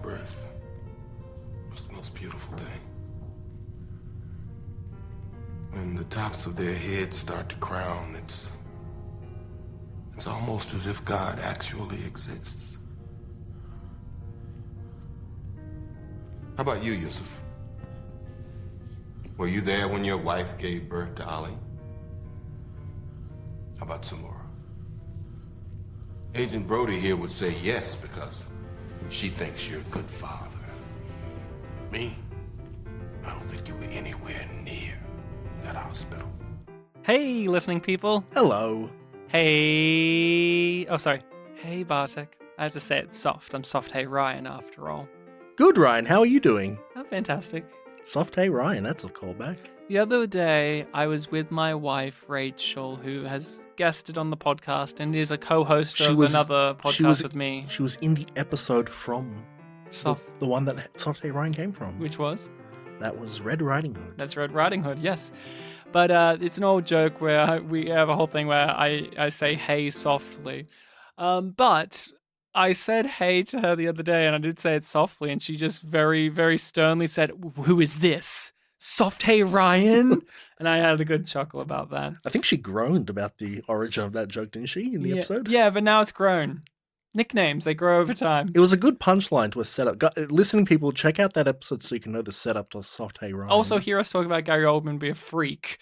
childbirth was the most beautiful thing. When the tops of their heads start to crown, it's almost as if God actually exists. How about you, Yusuf? Were you there when your wife gave birth to Ali? How about Samora? Agent Brody here would say yes because she thinks you're a good father. Me? I don't think you were anywhere near that hospital. Hey, listening people. Hello. Hey. Oh, sorry. Hey, Bartek. I have to say it soft. I'm Soft Hey Ryan after all. Good, Ryan. How are you doing? Oh, fantastic. Soft Hey Ryan, that's a callback. The other day, I was with my wife, Rachel, who has guested on the podcast and is a co-host of another podcast with me. She was in the episode from the one that Soft Hey Ryan came from. Which was? That was Red Riding Hood. That's Red Riding Hood, yes. But it's an old joke where we have a whole thing where I say hey softly. But I said hey to her the other day, and I did say it softly, and she just very, very sternly said, "Who is this? Soft Hey Ryan?" And I had a good chuckle about that. I think she groaned about the origin of that joke, didn't she, in the episode? Yeah, but now it's grown. Nicknames, they grow over time. It was a good punchline to a setup. Listening people, check out that episode so you can know the setup to Soft Hey Ryan. Also hear us talk about Gary Oldman be a freak.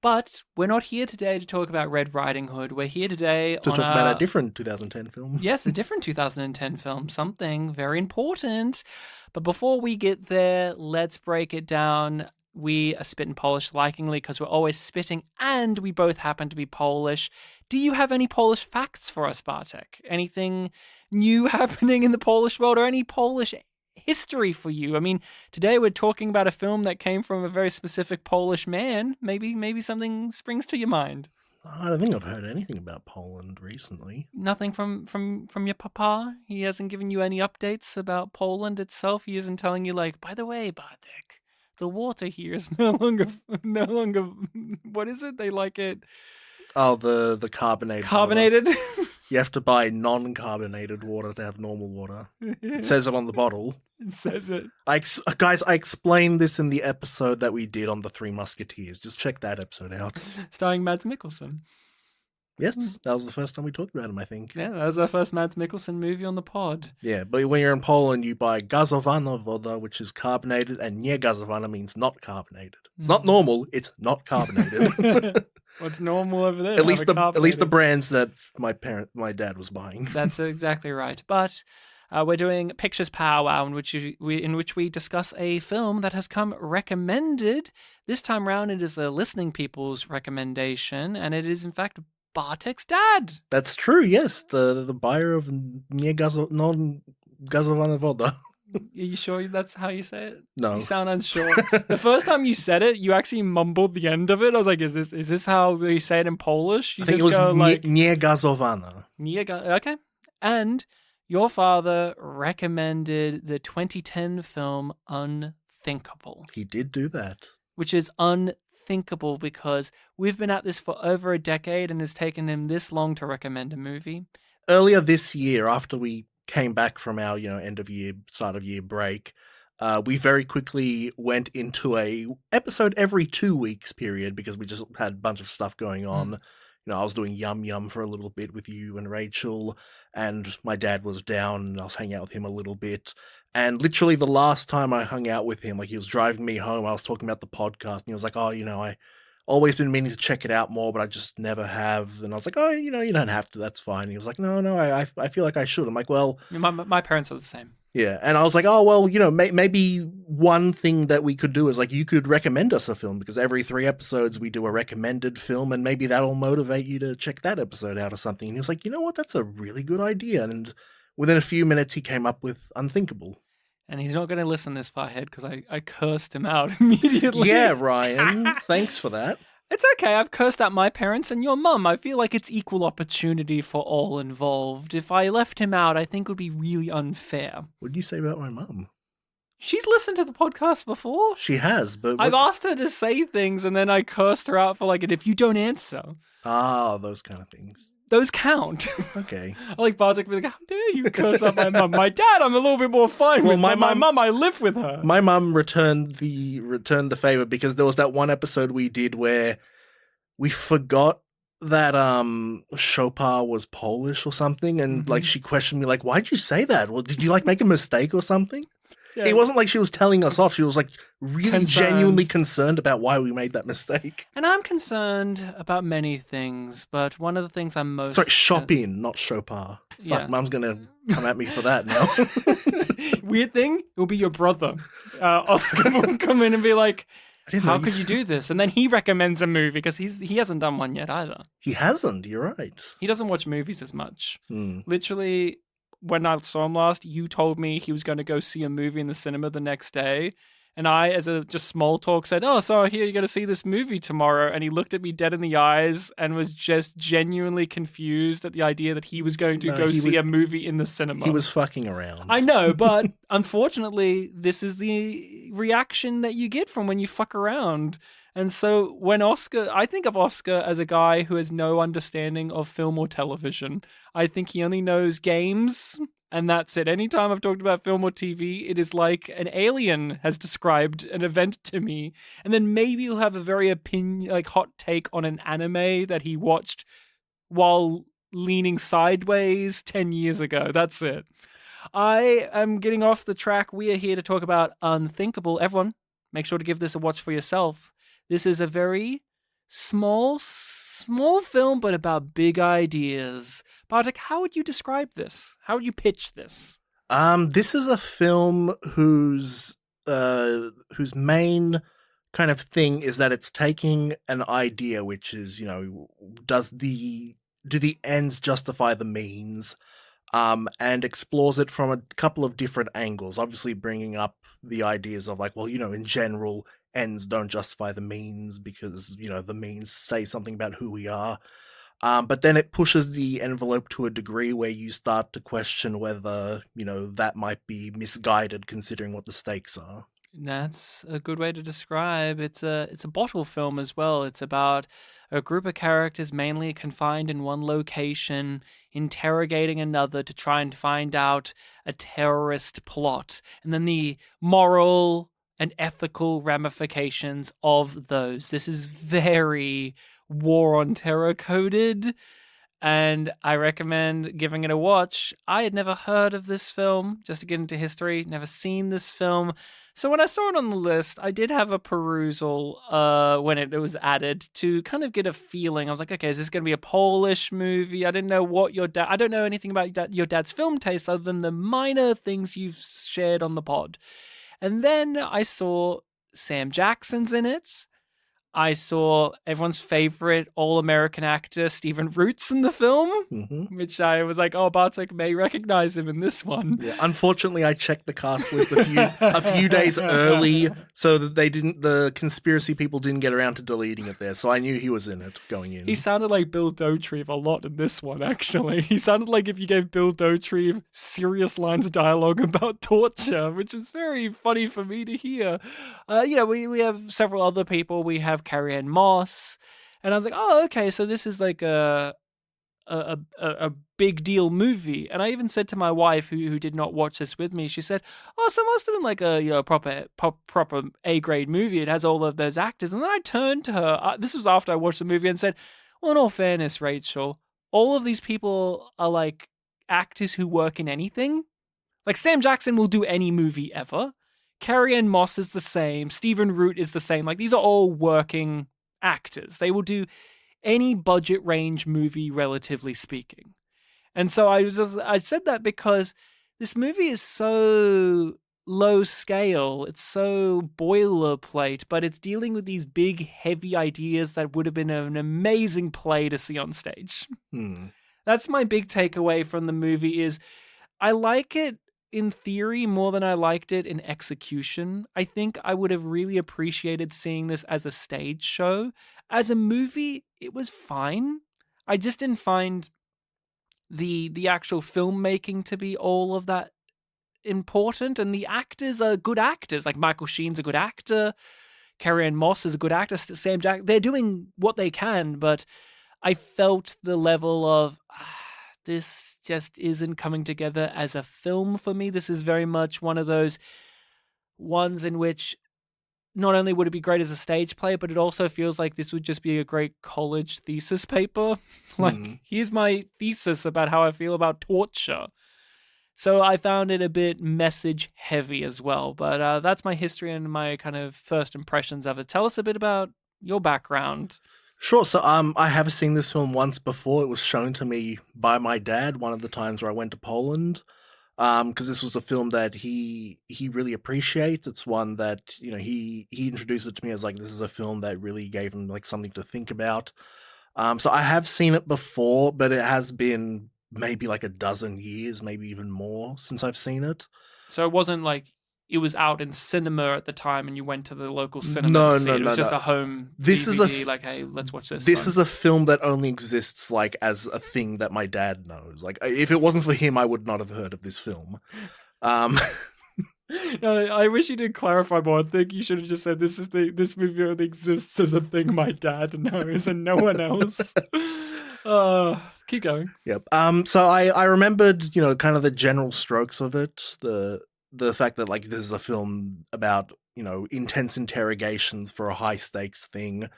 But we're not here today to talk about Red Riding Hood. We're here today to talk about a different 2010 film. Yes, a different 2010 film. Something very important. But before we get there, let's break it down. We are spit and Polish likingly because we're always spitting, and we both happen to be Polish. Do you have any Polish facts for us, Bartek? Anything new happening in the Polish world, or any Polish history for you? I mean, today we're talking about a film that came from a very specific Polish man. Maybe something springs to your mind. I don't think I've heard anything about Poland recently. Nothing from your papa? He hasn't given you any updates about Poland itself? He isn't telling you, like, by the way, Bartek, the water here is no longer. What is it? They like it. Oh, the carbonated. Carbonated. Water. You have to buy non-carbonated water to have normal water. It says it on the bottle. It says it. Guys, I explained this in the episode that we did on the Three Musketeers. Just check that episode out. Starring Mads Mikkelsen. Yes, that was the first time we talked about him, I think. Yeah, that was our first Mads Mikkelsen movie on the pod. Yeah, but when you're in Poland, you buy gazowana woda, which is carbonated, and nie gazowana means not carbonated. It's not normal, it's not carbonated. What's normal over there? At least the brands that my dad was buying. That's exactly right. But we're doing Pictures Powwow, in which we discuss a film that has come recommended. This time round, it is a listening people's recommendation, and it is in fact Bartek's dad. That's true. Yes, the buyer of nie gazowana woda. Are you sure that's how you say it? No. You sound unsure. The first time you said it, you actually mumbled the end of it. I was like, is this how we say it in Polish? I think it was nie gazowana. Okay. And your father recommended the 2010 film Unthinkable. He did do that. Which is unthinkable because we've been at this for over a decade and it's taken him this long to recommend a movie. Earlier this year, after we came back from our, end of year, start of year break, we very quickly went into a episode every 2 weeks period because we just had a bunch of stuff going on. I was doing Yum Yum for a little bit with you and Rachel, and my dad was down and I was hanging out with him a little bit. And literally the last time I hung out with him, like he was driving me home, I was talking about the podcast and he was like, I always been meaning to check it out more, but I just never have. And I was like, you don't have to. That's fine. And he was like, no, I feel like I should. I'm like, well, my parents are the same. Yeah. And I was like, maybe one thing that we could do is like, you could recommend us a film because every 3 episodes we do a recommended film and maybe that'll motivate you to check that episode out or something. And he was like, you know what? That's a really good idea. And within a few minutes, he came up with Unthinkable. And he's not going to listen this far ahead because I cursed him out immediately. Yeah, Ryan. Thanks for that. It's okay. I've cursed out my parents and your mum. I feel like it's equal opportunity for all involved. If I left him out, I think it would be really unfair. What did you say about my mum? She's listened to the podcast before. She has, but... I've asked her to say things and then I cursed her out for like, if you don't answer. Ah, those kind of things. those count. Okay. I like Bartek being like, how dare you curse out my mum? My dad, I'm a little bit more fine with. My mum, I live with her. My mum returned the favor because there was that one episode we did where we forgot that Chopin was Polish or something, and like she questioned me like, why'd you say that? Well, did you like make a mistake or something? Yeah. It wasn't like she was telling us off. She was like really genuinely concerned about why we made that mistake. And I'm concerned about many things, but one of the things I'm most... Sorry, Chopin, not Chopin. Fuck, Mum's going to come at me for that now. Weird thing, it will be your brother. Oscar will come in and be like, how could you do this? And then he recommends a movie because he hasn't done one yet either. He hasn't, you're right. He doesn't watch movies as much. Literally, when I saw him last, you told me he was going to go see a movie in the cinema the next day. And I, as a just small talk, said, oh, so here you're going to see this movie tomorrow. And he looked at me dead in the eyes and was just genuinely confused at the idea that he was going to see a movie in the cinema. He was fucking around. I know, but unfortunately, this is the reaction that you get from when you fuck around. And so when I think of Oscar as a guy who has no understanding of film or television. I think he only knows games, and that's it. Anytime I've talked about film or TV, it is like an alien has described an event to me. And then maybe he'll have a very hot take on an anime that he watched while leaning sideways 10 years ago. That's it. I am getting off the track. We are here to talk about Unthinkable. Everyone, make sure to give this a watch for yourself. This is a very small film, but about big ideas. Bartek, how would you describe this? How would you pitch this? This is a film whose main kind of thing is that it's taking an idea, which is, do the ends justify the means? And explores it from a couple of different angles, obviously bringing up the ideas of like, well, in general, ends don't justify the means because, the means say something about who we are. But then it pushes the envelope to a degree where you start to question whether, that might be misguided considering what the stakes are. That's a good way to describe. It's a bottle film as well. It's about a group of characters mainly confined in one location, interrogating another to try and find out a terrorist plot, and then the moral and ethical ramifications of those. This is very War on Terror coded, and I recommend giving it a watch. I had never heard of this film, just to get into history, never seen this film. So when I saw it on the list, I did have a perusal when it was added to kind of get a feeling. I was like, okay, is this going to be a Polish movie? I didn't know what I don't know anything about your dad's film taste other than the minor things you've shared on the pod. And then I saw Sam Jackson's in it. I saw everyone's favorite all-American actor, Stephen Root's in the film, which I was like, oh, Bartek may recognize him in this one. Yeah, unfortunately, I checked the cast list a few days early so that the conspiracy people didn't get around to deleting it there. So I knew he was in it going in. He sounded like Bill Dauterive a lot in this one, actually. He sounded like if you gave Bill Dauterive serious lines of dialogue about torture, which was very funny for me to hear. We have several other people. We have Carrie-Anne Moss, and I was like, oh, okay, so this is like a big deal movie. And I even said to my wife, who did not watch this with me, she said, oh, so it must have been like a proper A-grade movie. It has all of those actors. And then I turned to her, this was after I watched the movie, and said, well, in all fairness, Rachel, all of these people are like actors who work in anything. Like Sam Jackson will do any movie ever. Carrie-Anne Moss is the same. Stephen Root is the same. Like, these are all working actors. They will do any budget range movie, relatively speaking. And so I said that because this movie is so low scale. It's so boilerplate, but it's dealing with these big, heavy ideas that would have been an amazing play to see on stage. That's my big takeaway from the movie is I like it in theory more than I liked it in execution. I think I would have really appreciated seeing this as a stage show. As a movie, it was fine. I just didn't find the actual filmmaking to be all of that important, and the actors are good actors. Like Michael Sheen's a good actor, Carrie-Anne Moss is a good actor, Sam Jack, they're doing what they can, but I felt the level of this just isn't coming together as a film for me. This is very much one of those ones in which not only would it be great as a stage play, but it also feels like this would just be a great college thesis paper. Like, here's my thesis about how I feel about torture. So I found it a bit message heavy as well. But that's my history and my kind of first impressions of it. Tell us a bit about your background. Sure. So I have seen this film once before. It was shown to me by my dad one of the times where I went to Poland. Because this was a film that he really appreciates. It's one that, you know, he introduced it to me as like, this is a film that really gave him like something to think about. So I have seen it before, but it has been maybe like a dozen years, maybe even more since I've seen it. So it wasn't like it was out in cinema at the time and you went to the local cinema No, to see it. It was just a home this DVD, is like, hey, let's watch this. This is a film that only exists like as a thing that my dad knows. Like, if it wasn't for him, I would not have heard of this film. No, I wish you did clarify more. I think you should have just said this movie only exists as a thing my dad knows and no one else. Keep going. Yep. So I remembered, you know, kind of the general strokes of it. The fact that like this is a film about, you know, intense interrogations for a high stakes thing.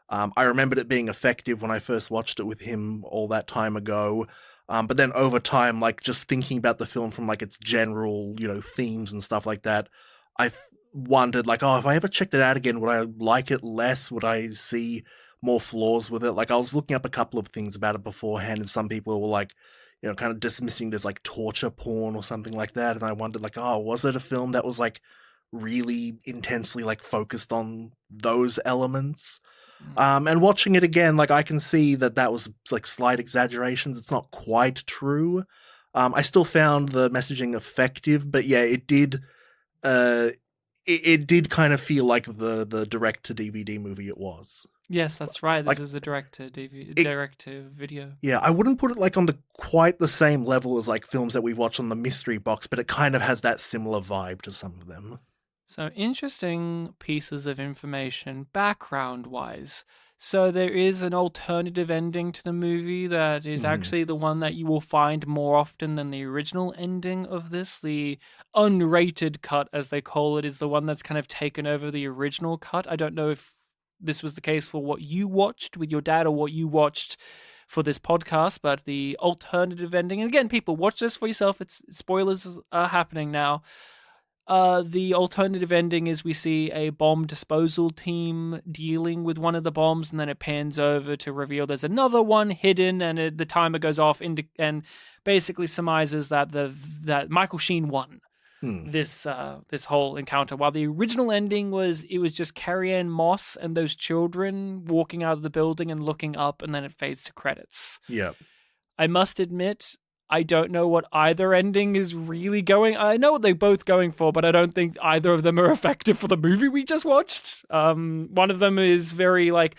I remembered it being effective when I first watched it with him all that time ago. But then over time, like just thinking about the film from like its general, you know, themes and stuff like that, I wondered like, oh, if I ever checked it out again, would I like it less? Would I see more flaws with it? Like, I was looking up a couple of things about it beforehand, and some people were like, you know, kind of dismissing it as like torture porn or something like that. And I wondered like, oh, was it a film that was like really intensely like focused on those elements? And watching it again, like I can see that was like slight exaggerations. It's not quite true. I still found the messaging effective, but yeah, it did kind of feel like the direct to DVD movie it was. Yes, that's right. This Like, is a direct to video. Yeah, I wouldn't put it like on quite the same level as like films that we watch on the mystery box, but it kind of has that similar vibe to some of them. So interesting pieces of information background-wise. So there is an alternative ending to the movie that is actually the one that you will find more often than the original ending of this. The unrated cut, as they call it, is the one that's kind of taken over the original cut. I don't know if this was the case for what you watched with your dad or what you watched for this podcast, but the alternative ending, and again, people, watch this for yourself. It's spoilers are happening now. The alternative ending is we see a bomb disposal team dealing with one of the bombs, and then it pans over to reveal there's another one hidden, and the timer goes off and basically surmises that Michael Sheen won this whole encounter. While the original ending was just Carrie-Anne Moss and those children walking out of the building and looking up, and then it fades to credits. Yep. I must admit, I don't know what either ending is really going. I know what they're both going for, but I don't think either of them are effective for the movie we just watched. One of them is very like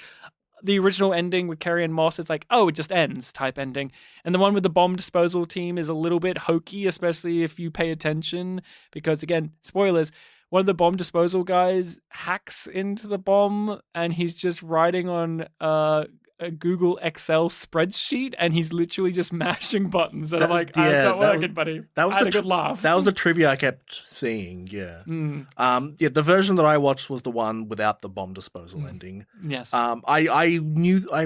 the original ending with Carrie-Anne Moss. It's like, oh, it just ends type ending. And the one with the bomb disposal team is a little bit hokey, especially if you pay attention, because again, spoilers. One of the bomb disposal guys hacks into the bomb and he's just writing on a Google Excel spreadsheet, and he's literally just mashing buttons. And I'm like, it's not working, buddy. That was I had a good laugh. That was the trivia I kept seeing. Yeah. Yeah. The version that I watched was the one without the bomb disposal ending. Yes. I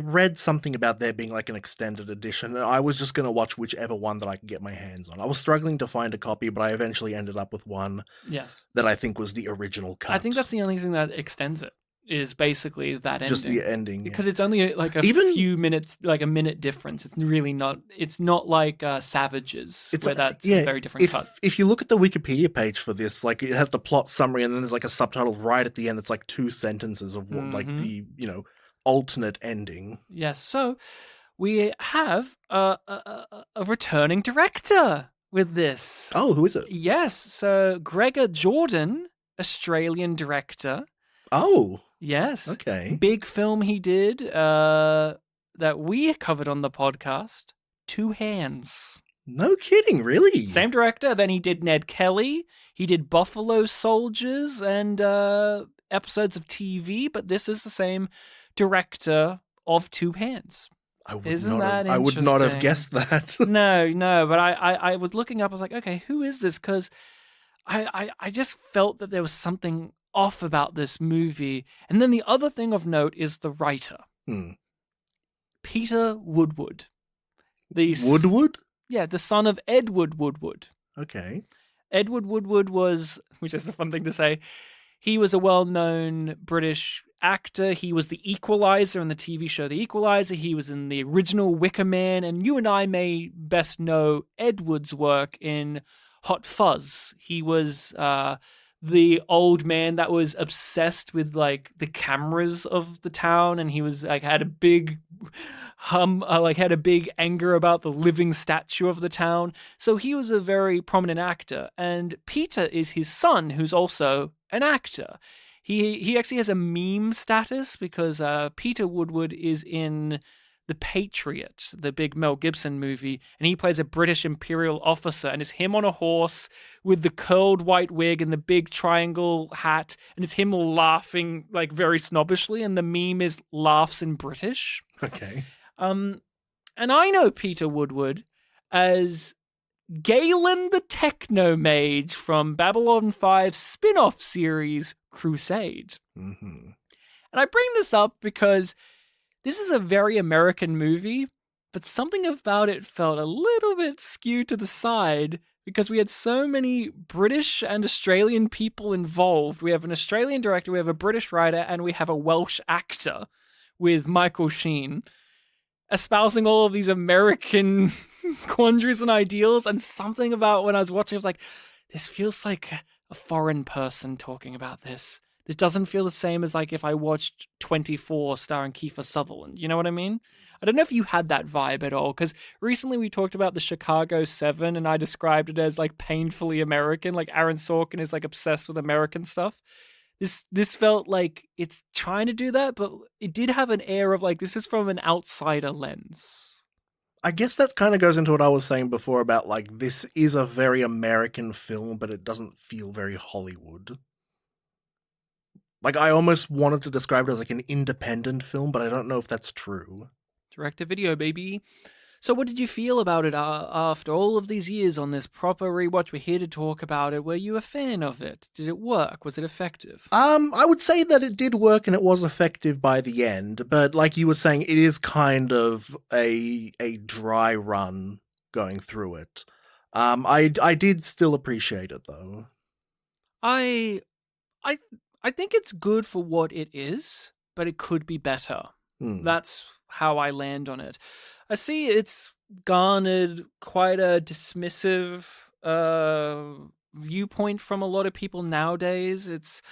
read something about there being like an extended edition, and I was just going to watch whichever one that I could get my hands on. I was struggling to find a copy, but I eventually ended up with one. Yes. That I think was the original cut. I think that's the only thing that extends it. Is basically that ending. Just the ending. Because it's only like few minutes, like a minute difference. It's really not, it's not like Savages, where that's a very different cut. If you look at the Wikipedia page for this, like it has the plot summary and then there's like a subtitle right at the end. It's like 2 sentences of what, like the, you know, alternate ending. Yes. So we have a returning director with this. Oh, who is it? Yes. So Gregor Jordan, Australian director. Oh. Yes. Okay. Big film he did that we covered on the podcast, Two Hands. No kidding, really? Same director. Then he did Ned Kelly. He did Buffalo Soldiers and episodes of TV, but this is the same director of Two Hands. Isn't that I would not have interesting? guessed that. No, but I was looking up. I was like, okay, who is this? Because I just felt that there was something off about this movie. And then the other thing of note is the writer, Hmm. Peter Woodward. The Woodward? Yeah, the son of Edward Woodward. Okay. Edward Woodward was, which is a fun thing to say, he was a well-known British actor. He was the Equalizer in the TV show The Equalizer. He was in the original Wicker Man, and you and I may best know Edward's work in Hot Fuzz. He was the old man that was obsessed with like the cameras of the town, and he was like had a big had a big anger about the living statue of the town. So he was a very prominent actor, and Peter is his son, who's also an actor. He actually has a meme status because Peter Woodward is in The Patriot, the big Mel Gibson movie, and he plays a British imperial officer, and it's him on a horse with the curled white wig and the big triangle hat, and it's him laughing like very snobbishly, and the meme is laughs in British. Okay. And I know Peter Woodward as Galen the Technomage from Babylon 5's spin-off series Crusade. Mm-hmm. And I bring this up because this is a very American movie, but something about it felt a little bit skewed to the side because we had so many British and Australian people involved. We have an Australian director, we have a British writer, and we have a Welsh actor with Michael Sheen espousing all of these American quandaries and ideals. And something about when I was watching, I was like, this feels like a foreign person talking about this. This doesn't feel the same as like if I watched 24 starring Kiefer Sutherland. You know what I mean? I don't know if you had that vibe at all, because recently we talked about the Chicago 7 and I described it as like painfully American, like Aaron Sorkin is like obsessed with American stuff. This felt like it's trying to do that, but it did have an air of like this is from an outsider lens. I guess that kind of goes into what I was saying before about like this is a very American film, but it doesn't feel very Hollywood. Like I almost wanted to describe it as like an independent film, but I don't know if that's true. Direct to video, baby. So what did you feel about it after all of these years on this proper rewatch? We're here to talk about it. Were you a fan of it? Did it work? Was it effective? I would say that it did work and it was effective by the end, but like you were saying, it is kind of a dry run going through it. I did still appreciate it though. I think it's good for what it is, but it could be better. That's how I land on it. I see it's garnered quite a dismissive viewpoint from a lot of people nowadays. It's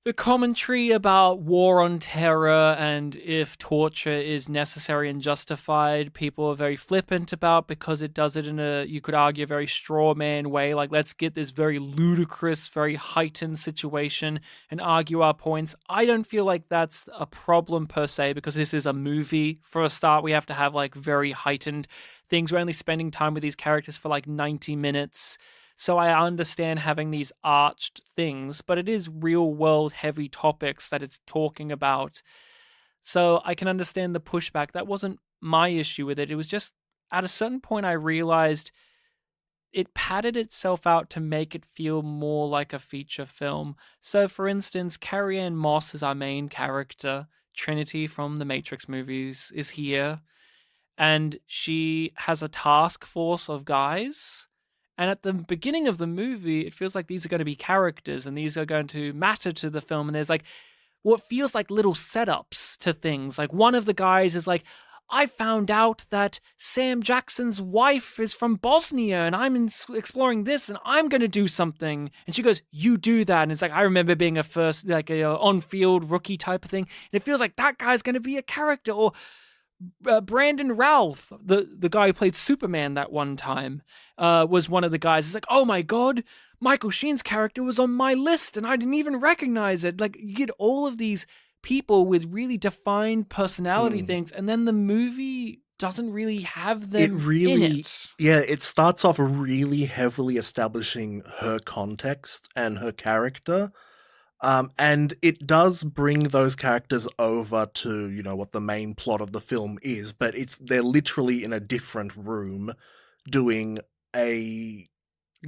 the commentary about war on terror and if torture is necessary and justified, people are very flippant about because it does it in a, you could argue, a very straw man way. Like, let's get this very ludicrous, very heightened situation and argue our points. I don't feel like that's a problem per se because this is a movie. For a start, we have to have like very heightened things. We're only spending time with these characters for like 90 minutes. So I understand having these arched things, but it is real world heavy topics that it's talking about. So I can understand the pushback. That wasn't my issue with it. It was just at a certain point I realized it padded itself out to make it feel more like a feature film. So for instance, Carrie-Anne Moss is our main character. Trinity from the Matrix movies is here. And she has a task force of guys. And at the beginning of the movie, it feels like these are going to be characters and these are going to matter to the film. And there's like what feels like little setups to things. Like one of the guys is like, I found out that Sam Jackson's wife is from Bosnia and I'm exploring this and I'm going to do something. And she goes, you do that. And it's like, I remember being a first, like a on-field rookie type of thing. And it feels like that guy's going to be a character. Or Brandon Routh, the guy who played Superman that one time, was one of the guys. It's like, oh my God, Michael Sheen's character was on my list and I didn't even recognize it. Like, you get all of these people with really defined personality things, and then the movie doesn't really have them in it. Yeah, it starts off really heavily establishing her context and her character. And it does bring those characters over to, what the main plot of the film is, but they're literally in a different room doing a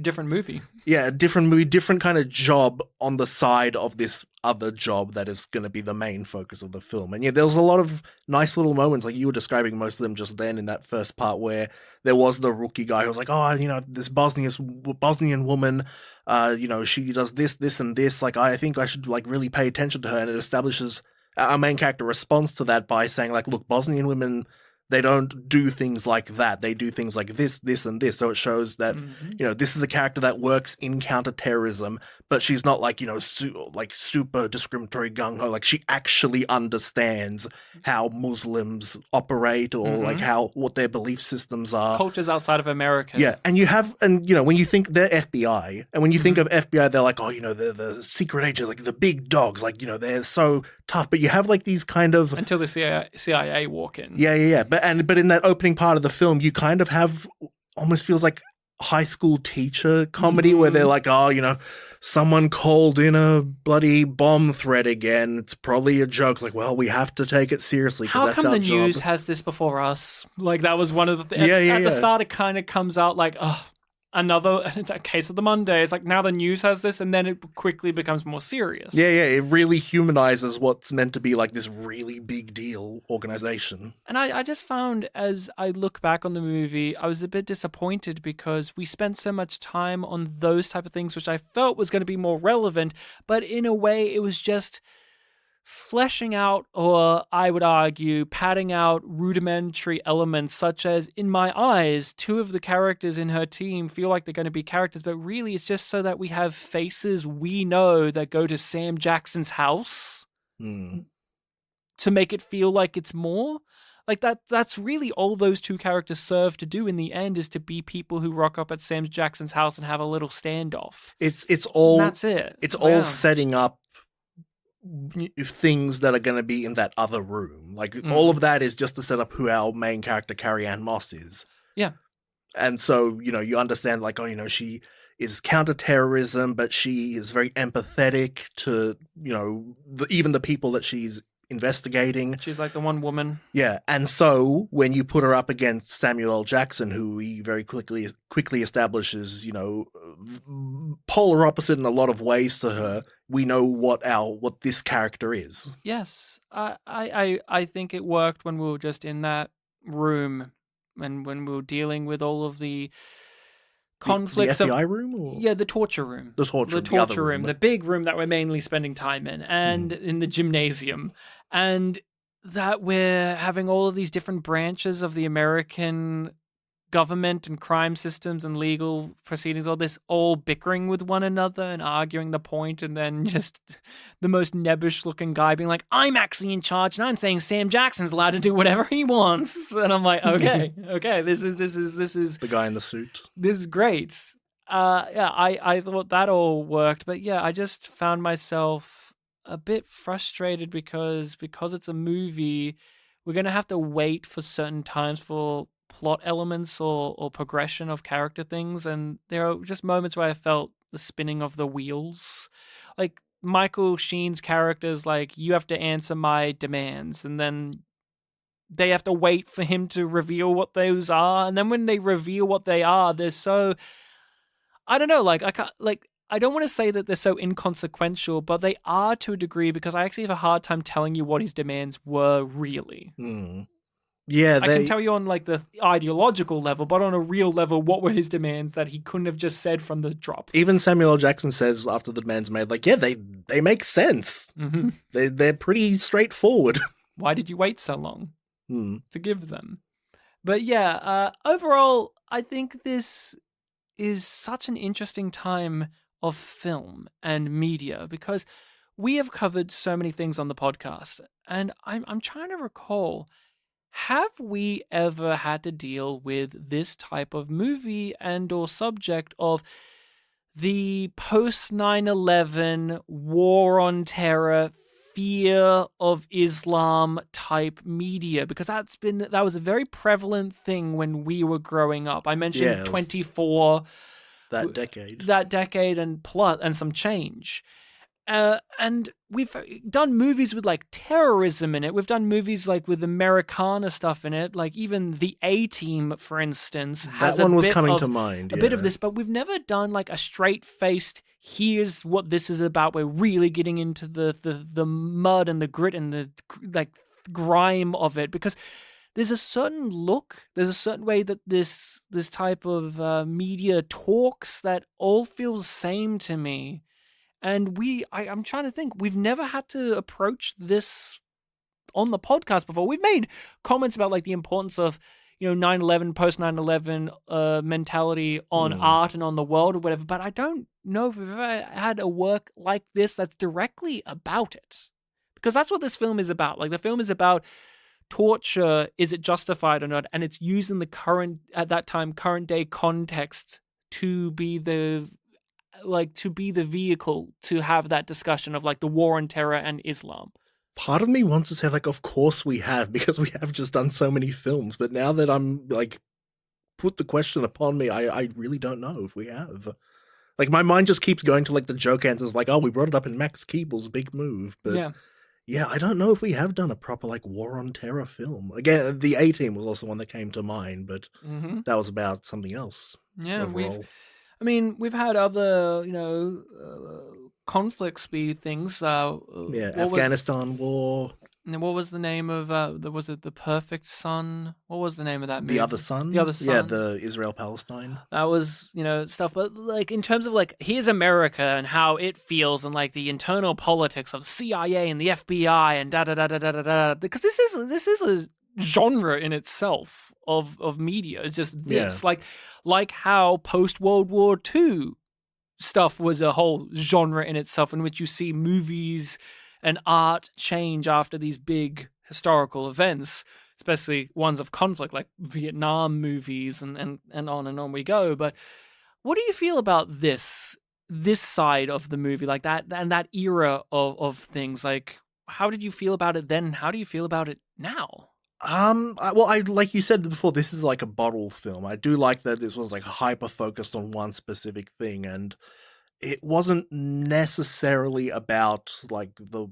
Different movie. a different movie, different kind of job on the side of this other job that is going to be the main focus of the film. And there was a lot of nice little moments, like you were describing most of them just then in that first part, where there was the rookie guy who was like, this Bosnian woman, she does this, and this. Like, I think I should really pay attention to her. And it establishes our main character responds to that by saying, like, look, Bosnian women, they don't do things like that. They do things like this, and this. So it shows that, this is a character that works in counterterrorism, but she's not super discriminatory gung-ho. Like, she actually understands how Muslims operate or what their belief systems are. Cultures outside of America. Yeah. And when you think they're FBI, and when you think of FBI, they're like, they're the secret agent, like the big dogs, like, they're so tough. But you have like these kind of... Until the CIA walk in. Yeah. But in that opening part of the film, you kind of have almost feels like high school teacher comedy where they're like, someone called in a bloody bomb threat again. It's probably a joke. Like, well, we have to take it seriously because that's our job. How come the news has this before us? Like, that was one of the things. At the start, it kind of comes out like, another case of the Monday. It's like, now the news has this, and then it quickly becomes more serious. Yeah, it really humanizes what's meant to be like this really big deal organization. And I just found, as I look back on the movie, I was a bit disappointed because we spent so much time on those type of things, which I felt was going to be more relevant, but in a way it was just fleshing out, or I would argue, padding out rudimentary elements, such as, in my eyes, two of the characters in her team feel like they're going to be characters, but really it's just so that we have faces we know that go to Sam Jackson's house to make it feel like it's more. Like, that's really all those two characters serve to do in the end, is to be people who rock up at Sam Jackson's house and have a little standoff. It's all... And that's it. It's all setting up things that are going to be in that other room. Like, all of that is just to set up who our main character, Carrie-Anne Moss, is. Yeah. And so, you understand, like, she is counterterrorism, but she is very empathetic to, even the people that she's investigating. She's like the one woman. Yeah. And so when you put her up against Samuel L. Jackson, who he very quickly establishes, polar opposite in a lot of ways to her, we know what this character is. Yes. I think it worked when we were just in that room and when we were dealing with all of the conflicts. The FBI room? Or? Yeah, the torture room. The torture room. The big room that we're mainly spending time in, and in the gymnasium. And that we're having all of these different branches of the American government and crime systems and legal proceedings, all this, all bickering with one another and arguing the point, and then just the most nebbish looking guy being like, I'm actually in charge and I'm saying Sam Jackson's allowed to do whatever he wants. And I'm like, okay, this is the guy in the suit. This is great. I thought that all worked, but I just found myself a bit frustrated because it's a movie, we're going to have to wait for certain times for plot elements or progression of character things, and there are just moments where I felt the spinning of the wheels. Like, Michael Sheen's character's like, you have to answer my demands, and then they have to wait for him to reveal what those are, and then when they reveal what they are, they're so, I don't know, I don't want to say that they're so inconsequential, but they are to a degree, because I actually have a hard time telling you what his demands were really. Yeah, I can tell you on like the ideological level, but on a real level, what were his demands that he couldn't have just said from the drop? Even Samuel L. Jackson says after the demands made, like, they make sense. They're pretty straightforward. Why did you wait so long to give them? But overall, I think this is such an interesting time of film and media, because we have covered so many things on the podcast, and I'm trying to recall, have we ever had to deal with this type of movie and or subject of the post 9/11 war on terror, fear of Islam type media? Because that was a very prevalent thing when we were growing up. I mentioned 24. That decade. That decade and plus and some change. And we've done movies with like terrorism in it. We've done movies like with Americana stuff in it. Like even the A-Team, for instance, has That one was bit coming of, to mind. a bit of this, but we've never done like a straight-faced, here's what this is about. We're really getting into the mud and the grit and the like grime of it, because there's a certain look, there's a certain way that this type of media talks that all feels the same to me. And I'm trying to think, we've never had to approach this on the podcast before. We've made comments about like the importance of, 9/11, post 9/11 mentality on art and on the world or whatever, but I don't know if we've ever had a work like this that's directly about it. Because that's what this film is about. Like the film is about torture, is it justified or not? And it's using the current day context to be the vehicle to have that discussion of like the war on terror and Islam. Part of me wants to say like, of course we have, because we have just done so many films. But now that I'm like, put the question upon me, I really don't know if we have. Like my mind just keeps going to like the joke answers, like, oh, we brought it up in Max Keeble's Big Move. But yeah, I don't know if we have done a proper like war on terror film. Again, the A-Team was also one that came to mind, but that was about something else. Yeah, overall. we've had other, conflicts be things. Afghanistan war. What was the name of, was it The Perfect Son? What was the name of that movie? The Other Son? The Other Son. Yeah, the Israel-Palestine. That was, stuff. But like in terms of like, here's America and how it feels and like the internal politics of the CIA and the FBI and da-da-da-da-da-da-da. Because this is a genre in itself of media. It's just this. Yeah. Like how post-World War II stuff was a whole genre in itself, in which you see movies and art change after these big historical events, especially ones of conflict like Vietnam movies and on we go. But what do you feel about this side of the movie, like that and that era of things? Like, how did you feel about it then? How do you feel about it now? I like you said before, this is like a bottle film. I do like that this was like hyper focused on one specific thing, and it wasn't necessarily about like it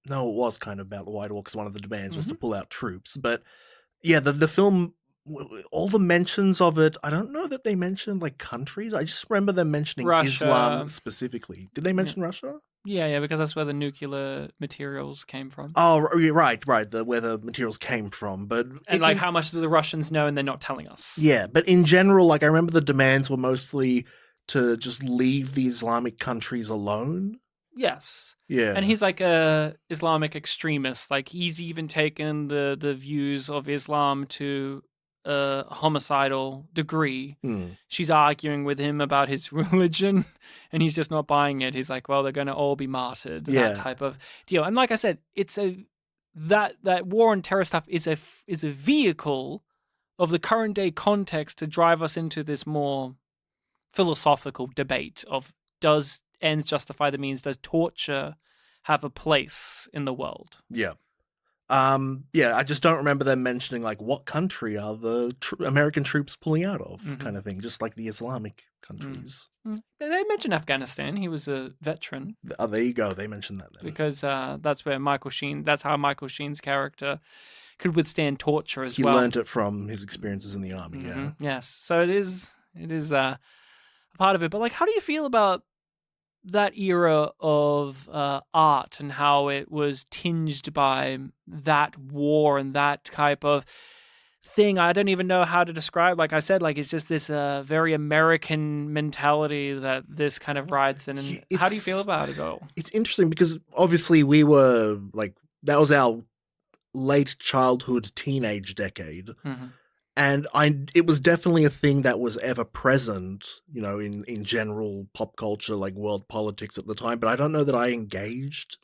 was kind of about the White War, because one of the demands was to pull out troops. But yeah, the film, all the mentions of it, I don't know that they mentioned like countries. I just remember them mentioning Russia. Islam specifically. Did they mention Russia? Yeah, because that's where the nuclear materials came from. Oh, right. Where the materials came from. But how much do the Russians know and they're not telling us? Yeah, but in general, like I remember the demands were mostly to just leave the Islamic countries alone. Yes. Yeah. And he's like a Islamic extremist. Like he's even taken the views of Islam to a homicidal degree. She's arguing with him about his religion and he's just not buying it. He's like, well, they're going to all be martyred. That type of deal. And like I said, it's that war on terror stuff is a vehicle of the current day context to drive us into this more philosophical debate of, does ends justify the means? Does torture have a place in the world? Yeah. I just don't remember them mentioning like what country are the American troops pulling out of, kind of thing, just like the Islamic countries. They mentioned Afghanistan. He was a veteran. Oh, there you go. They mentioned that then. Because that's where that's how Michael Sheen's character could withstand torture as well. He learned it from his experiences in the army, yeah. Yes. So it is a part of it. But like, how do you feel about that era of art and how it was tinged by that war and that type of thing? I don't even know how to describe. Like I said, like it's just this very American mentality that this kind of rides in. And how do you feel about it all? It's interesting because obviously we were like, that was our late childhood teenage decade. And it was definitely a thing that was ever present, in general pop culture, like world politics at the time. But I don't know that I engaged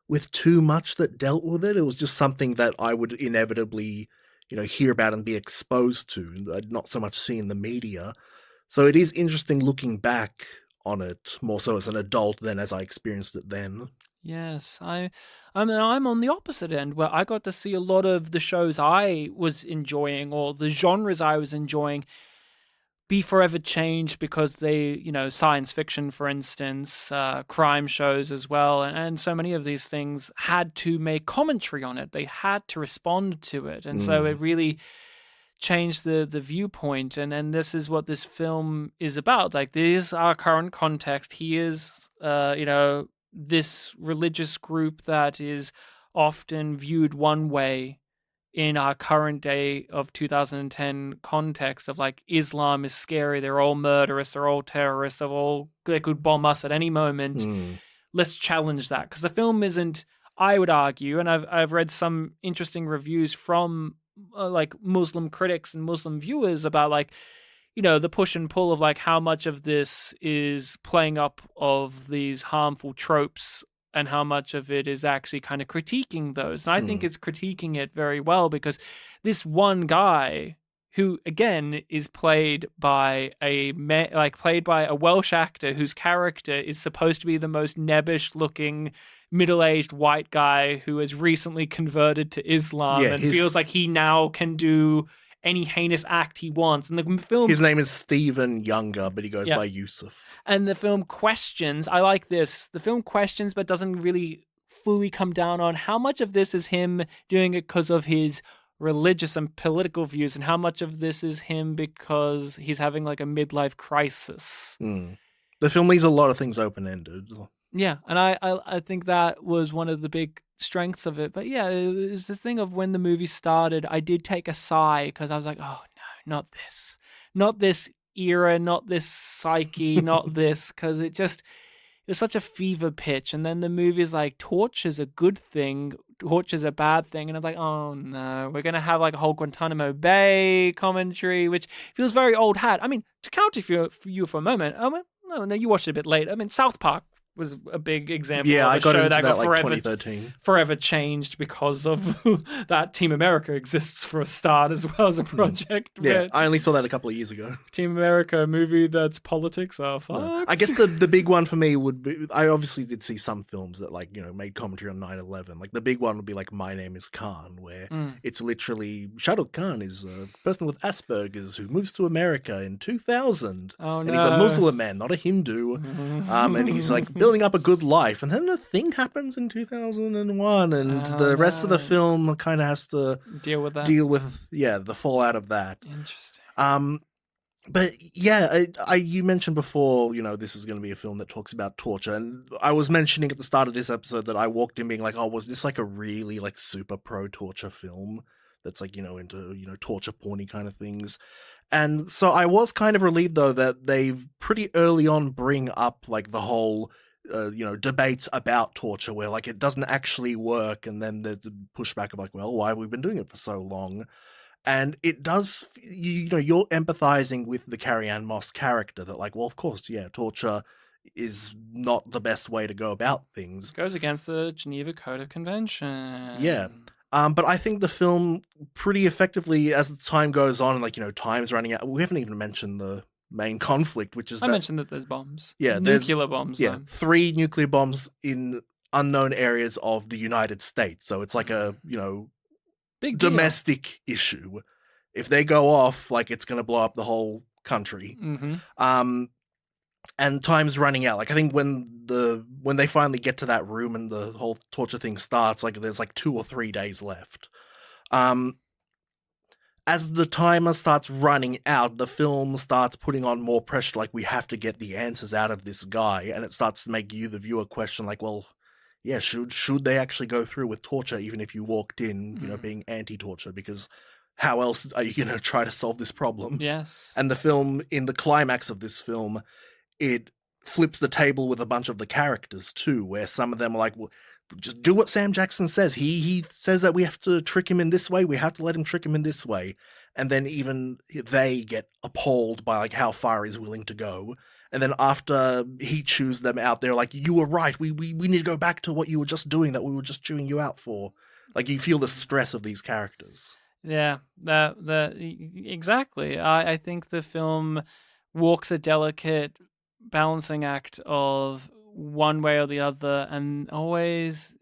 with too much that dealt with it. It was just something that I would inevitably, hear about and be exposed to. I'd not so much see in the media. So it is interesting looking back on it more so as an adult than as I experienced it then. Yes, I'm on the opposite end where I got to see a lot of the shows I was enjoying or the genres I was enjoying be forever changed because they, science fiction, for instance, crime shows as well, and so many of these things had to make commentary on it. They had to respond to it. And so it really changed the viewpoint. And this is what this film is about. Like, this is our current context. He is, this religious group that is often viewed one way in our current day of 2010 context of like Islam is scary, they're all murderous, they're all terrorists, they could bomb us at any moment. Let's challenge that, because the film isn't, I would argue, and I've read some interesting reviews from like Muslim critics and Muslim viewers about like, the push and pull of like how much of this is playing up of these harmful tropes and how much of it is actually kind of critiquing those. And I think it's critiquing it very well, because this one guy who, again, is played by a Welsh actor whose character is supposed to be the most nebbish-looking, middle-aged white guy who has recently converted to Islam and feels like he now can do any heinous act he wants. And the film, his name is Stephen Younger, but he goes by Yusuf. And the film questions, I like this, the film questions but doesn't really fully come down on how much of this is him doing it because of his religious and political views, and how much of this is him because he's having like a midlife crisis. The film leaves a lot of things open-ended. Yeah, and I think that was one of the big strengths of it. But yeah, it was this thing of when the movie started, I did take a sigh, because I was like, oh no, not this era, not this psyche, not this, because it was such a fever pitch. And then the movie's like, torture's a good thing, torture's a bad thing. And I was like, oh no, we're going to have like a whole Guantanamo Bay commentary, which feels very old hat. I mean, to counter for you for a moment, no, you watched it a bit late. I mean, South Park was a big example of a show that got like 2013. Forever changed because of that. Team America exists for a start as well as a project. Yeah, I only saw that a couple of years ago. Team America, a movie that's politics are fucked. No. I guess the big one for me would be, I obviously did see some films that like, made commentary on 9/11. Like the big one would be like My Name is Khan, where it's literally Shah Rukh Khan is a person with Asperger's who moves to America in 2000. Oh, and he's a Muslim man, not a Hindu. And he's like building up a good life, and then a thing happens in 2001, and the rest of the film kind of has to deal with the fallout of that. Interesting. But yeah, you mentioned before, this is going to be a film that talks about torture, and I was mentioning at the start of this episode that I walked in being like, oh, was this like a really like super pro torture film that's like, into, torture porny kind of things? And so I was kind of relieved though that they've pretty early on bring up like the whole debates about torture where like it doesn't actually work, and then there's a pushback of like, well, why have we been doing it for so long? And it does, you're empathizing with the Carrie-Anne Moss character that like, well, of course, yeah, torture is not the best way to go about things. It goes against the Geneva Code of Convention. Yeah. But I think the film pretty effectively, as the time goes on and like, time's running out, we haven't even mentioned the main conflict, which is I mentioned that there's bombs. Yeah, nuclear bombs. Yeah, 3 nuclear bombs in unknown areas of the United States. So it's like a, big domestic issue. If they go off, like it's going to blow up the whole country. And time's running out. Like I think when they finally get to that room and the whole torture thing starts, like there's like 2 or 3 days left. As the timer starts running out, the film starts putting on more pressure, like we have to get the answers out of this guy, and it starts to make you, the viewer, question like, well, yeah, should they actually go through with torture even if you walked in, being anti-torture? Because how else are you going to try to solve this problem? Yes. And the film, in the climax of this film, it flips the table with a bunch of the characters too, where some of them are like, well, just do what Sam Jackson says. He says that we have to trick him in this way. We have to let him trick him in this way. And then even they get appalled by like how far he's willing to go. And then after he chews them out, they're like, you were right. We need to go back to what you were just doing, that we were just chewing you out for. Like you feel the stress of these characters. Yeah, exactly. I think the film walks a delicate balancing act of one way or the other, and always,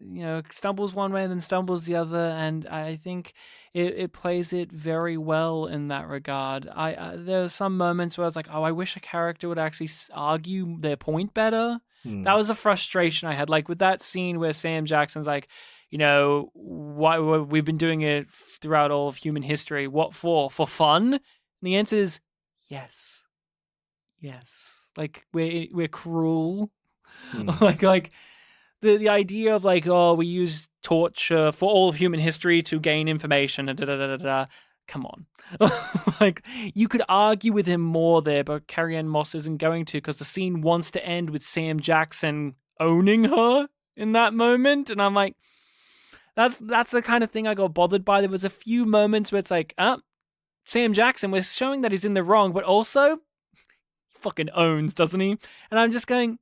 stumbles one way and then stumbles the other. And I think it plays it very well in that regard. There are some moments where I was like, oh, I wish a character would actually argue their point better. That was a frustration I had. Like with that scene where Sam Jackson's like, why we've been doing it throughout all of human history. What for? For fun? And the answer is yes. Yes. Like we're cruel. like the idea of like, oh, we use torture for all of human history to gain information and da-da-da-da-da. Come on. Like, you could argue with him more there, but Carrie-Anne Moss isn't going to, because the scene wants to end with Sam Jackson owning her in that moment. And I'm like, that's the kind of thing I got bothered by. There was a few moments where it's like, Sam Jackson, we're showing that he's in the wrong, but also he fucking owns, doesn't he? And I'm just going,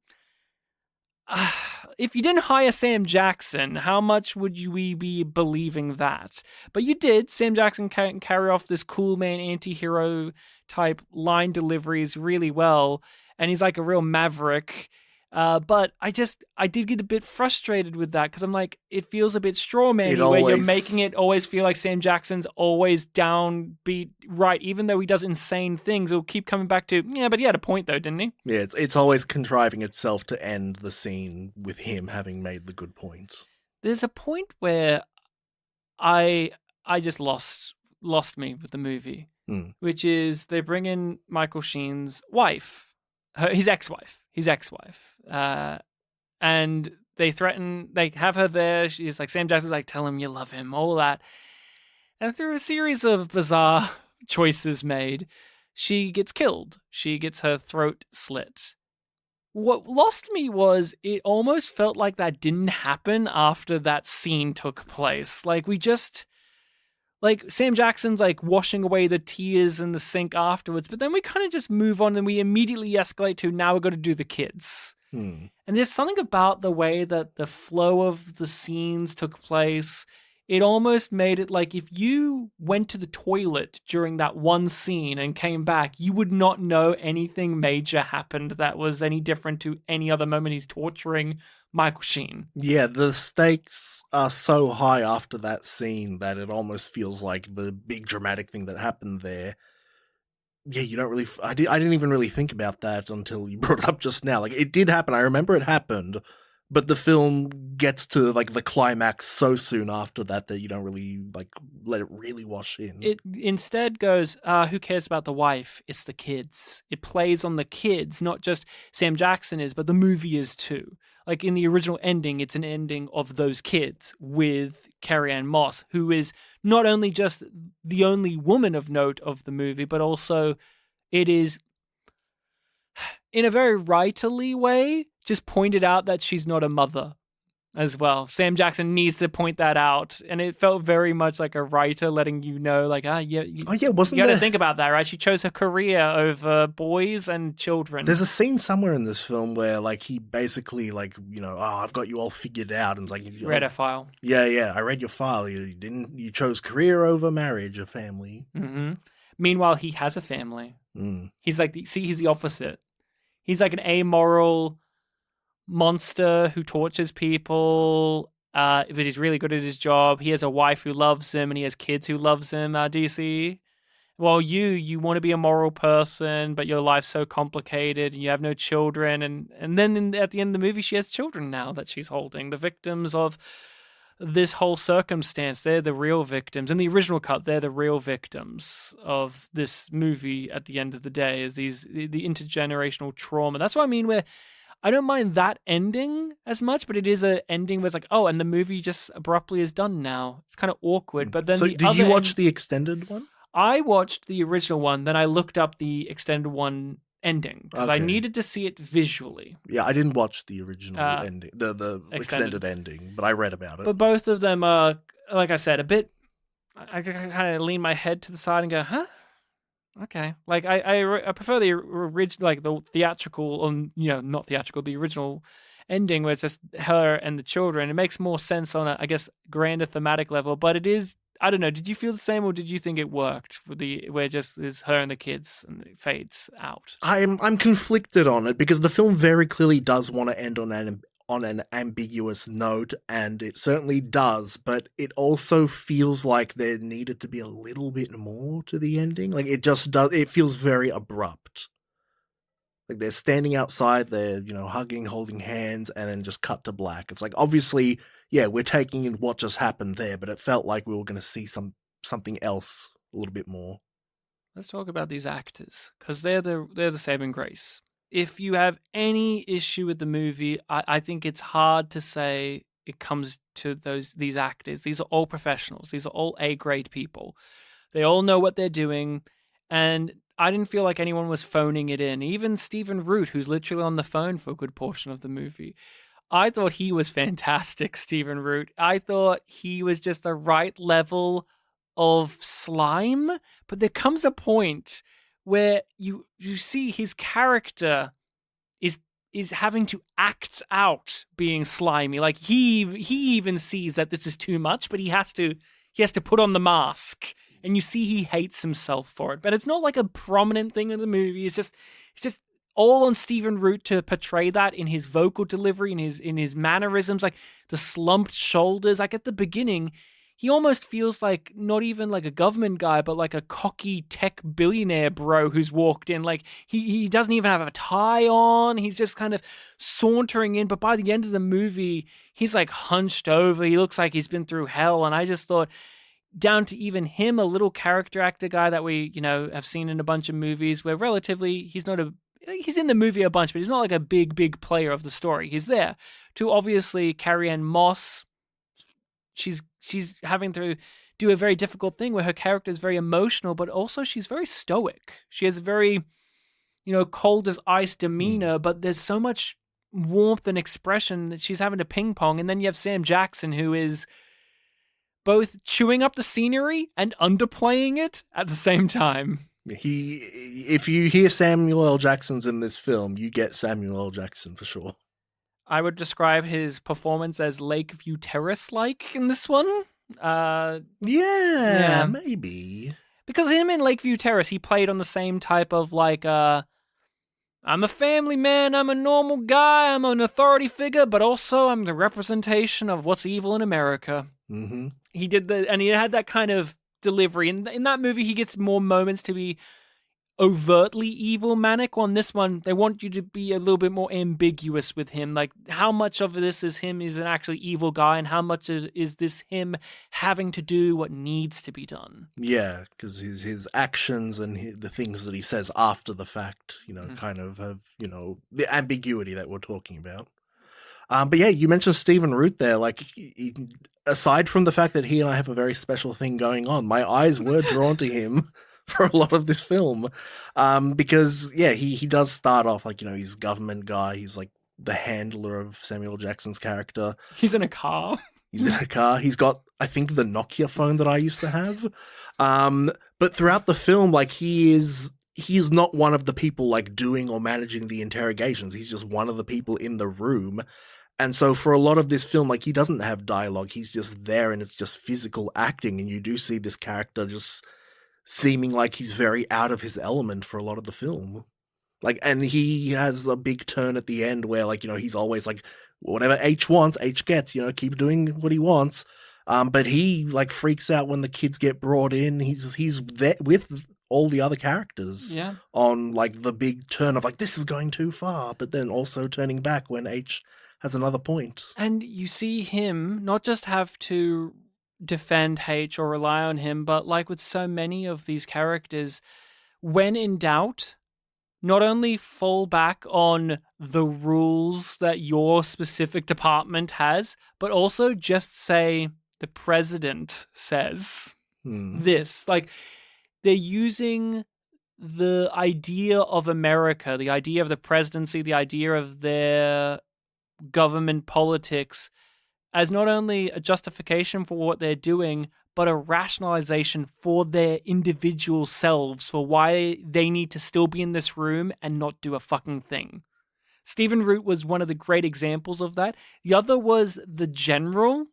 if you didn't hire Sam Jackson, how much would we be believing that? But you did. Sam Jackson can carry off this cool man anti-hero type line deliveries really well, and he's like a real maverick. But I did get a bit frustrated with that, because I'm like, it feels a bit strawman where you're making it always feel like Sam Jackson's always downbeat right, even though he does insane things. It'll keep coming back to, yeah, but he had a point though, didn't he? Yeah, it's always contriving itself to end the scene with him having made the good points. There's a point where I just lost me with the movie, which is they bring in Michael Sheen's wife, his ex-wife, and they have her there. She's like, Sam Jackson's like, tell him you love him, all that. And through a series of bizarre choices made, she gets killed. She gets her throat slit. What lost me was it almost felt like that didn't happen after that scene took place. Like Sam Jackson's like washing away the tears in the sink afterwards, but then we kind of just move on and we immediately escalate to now we're going to do the kids. And there's something about the way that the flow of the scenes took place. It almost made it like if you went to the toilet during that one scene and came back, you would not know anything major happened that was any different to any other moment he's torturing Michael Sheen. Yeah, the stakes are so high after that scene that it almost feels like the big dramatic thing that happened there. Yeah, you don't really... I didn't even really think about that until you brought it up just now. Like, it did happen. I remember it happened, but the film gets to, like, the climax so soon after that you don't really, like, let it really wash in. It instead goes, who cares about the wife? It's the kids. It plays on the kids, not just Sam Jackson is, but the movie is too. Like, in the original ending, it's an ending of those kids with Carrie-Anne Moss, who is not only just the only woman of note of the movie, but also it is, in a very writerly way, just pointed out that she's not a mother as well. Sam Jackson needs to point that out, and it felt very much like a writer letting you know, like, you got to think about that, right? She chose her career over boys and children. There's a scene somewhere in this film where, like, he basically, like, I've got you all figured out, and it's like, read a file. Yeah, I read your file. You chose career over marriage or family. Mm-hmm. Meanwhile, he has a family. He's like, he's the opposite. He's like an amoral monster who tortures people, but he's really good at his job. He has a wife who loves him, and he has kids who loves him, DC. Well, you want to be a moral person, but your life's so complicated, and you have no children, and then at the end of the movie, she has children now that she's holding. The victims of this whole circumstance, they're the real victims. In the original cut, they're the real victims of this movie at the end of the day, is the intergenerational trauma. That's what I mean, where I don't mind that ending as much, but it is an ending where it's like, oh, and the movie just abruptly is done now. It's kind of awkward. But then did you watch the extended one? I watched the original one, then I looked up the extended one ending because I needed to see it visually. Yeah, I didn't watch the original ending, the extended ending, but I read about it. But both of them are, like I said, a bit. I kind of lean my head to the side and go, huh? Okay, like I prefer the original, like the theatrical, not theatrical, the original ending where it's just her and the children. It makes more sense on a, I guess, grander thematic level, but it is I don't know. Did you feel the same, or did you think it worked with where just is her and the kids and it fades out? I'm conflicted on it because the film very clearly does want to end on an ambiguous note, and it certainly does, but it also feels like there needed to be a little bit more to the ending. Like, it just does, it feels very abrupt. Like, they're standing outside, they're, hugging, holding hands, and then just cut to black. It's like, obviously, yeah, we're taking in what just happened there, but it felt like we were going to see something else a little bit more. Let's talk about these actors, because they're the saving grace. If you have any issue with the movie, I think it's hard to say it comes to these actors. These are all professionals. These are all A-grade people. They all know what they're doing, and I didn't feel like anyone was phoning it in. Even Stephen Root, who's literally on the phone for a good portion of the movie. I thought he was fantastic, Stephen Root. I thought he was just the right level of slime, but there comes a point where you see his character is having to act out being slimy. Like he even sees that this is too much, but he has to put on the mask, and you see he hates himself for it. But it's not like a prominent thing in the movie. It's just all on Stephen Root to portray that in his vocal delivery, in his mannerisms, like the slumped shoulders. Like at the beginning, he almost feels like not even like a government guy, but like a cocky tech billionaire bro who's walked in. Like he doesn't even have a tie on. He's just kind of sauntering in. But by the end of the movie, he's like hunched over. He looks like he's been through hell. And I just thought, down to even him, a little character actor guy that we, have seen in a bunch of movies where relatively he's in the movie a bunch, but he's not like a big player of the story. He's there. To obviously Carrie-Anne Moss, she's having to do a very difficult thing where her character is very emotional, but also she's very stoic. She has a very, cold as ice demeanor, but there's so much warmth and expression that she's having to ping pong. And then you have Sam Jackson, who is both chewing up the scenery and underplaying it at the same time. If you hear Samuel L. Jackson's in this film, you get Samuel L. Jackson for sure. I would describe his performance as Lakeview Terrace-like in this one. Yeah, maybe. Because him in Lakeview Terrace, he played on the same type of like, I'm a family man, I'm a normal guy, I'm an authority figure, but also I'm the representation of what's evil in America. Mm-hmm. He did and he had that kind of delivery. In that movie, he gets more moments to be overtly evil manic. On this one, they want you to be a little bit more ambiguous with him. Like, how much of this is him is an actually evil guy, and how much is this him having to do what needs to be done? Yeah, because his actions and the things that he says after the fact, kind of have, the ambiguity that we're talking about. But yeah, you mentioned Stephen Root there. Like, aside from the fact that he and I have a very special thing going on, my eyes were drawn to him for a lot of this film. Because, yeah, he does start off like, he's a government guy. He's like the handler of Samuel Jackson's character. He's in a car. He's in a car. He's got, I think, the Nokia phone that I used to have. But throughout the film, like, he is not one of the people like doing or managing the interrogations. He's just one of the people in the room. And so for a lot of this film, like, he doesn't have dialogue. He's just there, and it's just physical acting. And you do see this character just seeming like he's very out of his element for a lot of the film. Like, and he has a big turn at the end where, like, he's always like, whatever H wants, H gets, keep doing what he wants. But he like freaks out when the kids get brought in. He's there with all the other characters on like the big turn of like, this is going too far, but then also turning back when H has another point. And you see him not just have to defend H or rely on him, but like with so many of these characters, when in doubt, not only fall back on the rules that your specific department has, but also just say, the president says this. Like, they're using the idea of America, the idea of the presidency, the idea of their government politics as not only a justification for what they're doing, but a rationalization for their individual selves for why they need to still be in this room and not do a fucking thing. Stephen Root was one of the great examples of that. The other was the general,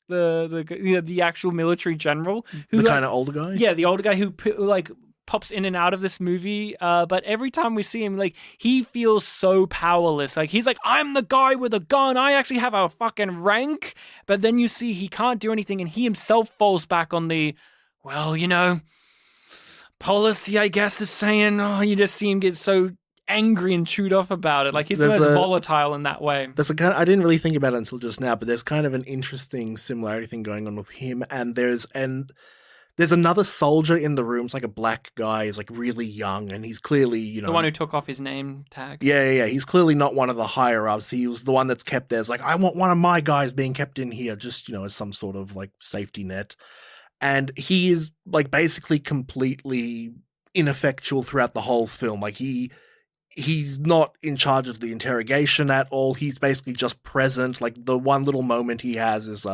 the actual military general, who The kind of older guy? Yeah, the older guy who like pops in and out of this movie. But every time we see him, like, he feels so powerless. Like, he's like, I'm the guy with a gun. I actually have a fucking rank. But then you see he can't do anything, and he himself falls back on the, well, you know, policy, I guess, is saying, oh, you just see him get so angry and chewed up about it. Like, he's the most volatile in that way. There's a kind of, I didn't really think about it until just now, but there's kind of an interesting similarity thing going on with him. And there's another soldier in the room. It's like a black guy. He's like really young, and he's clearly, you know, the one who took off his name tag. Yeah. He's clearly not one of the higher ups. He was the one that's kept there. It's like, I want one of my guys being kept in here, just, you know, as some sort of like safety net. And he is like basically completely ineffectual throughout the whole film. Like he's not in charge of the interrogation at all. He's basically just present. Like the one little moment he has is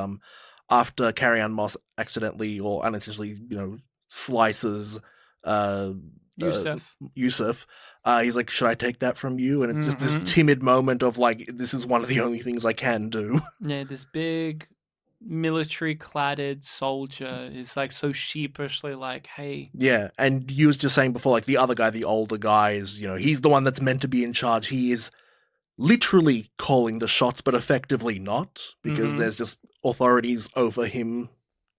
after Carrie-Anne Moss accidentally or unintentionally, you know, slices Yusuf. He's like, should I take that from you? And it's just this timid moment of like, this is one of the only things I can do. Yeah, this big military-cladded soldier is like so sheepishly like, hey. Yeah, and you was just saying before, like the other guy, the older guy is, you know, he's the one that's meant to be in charge. He is literally calling the shots, but effectively not, because there's just authorities over him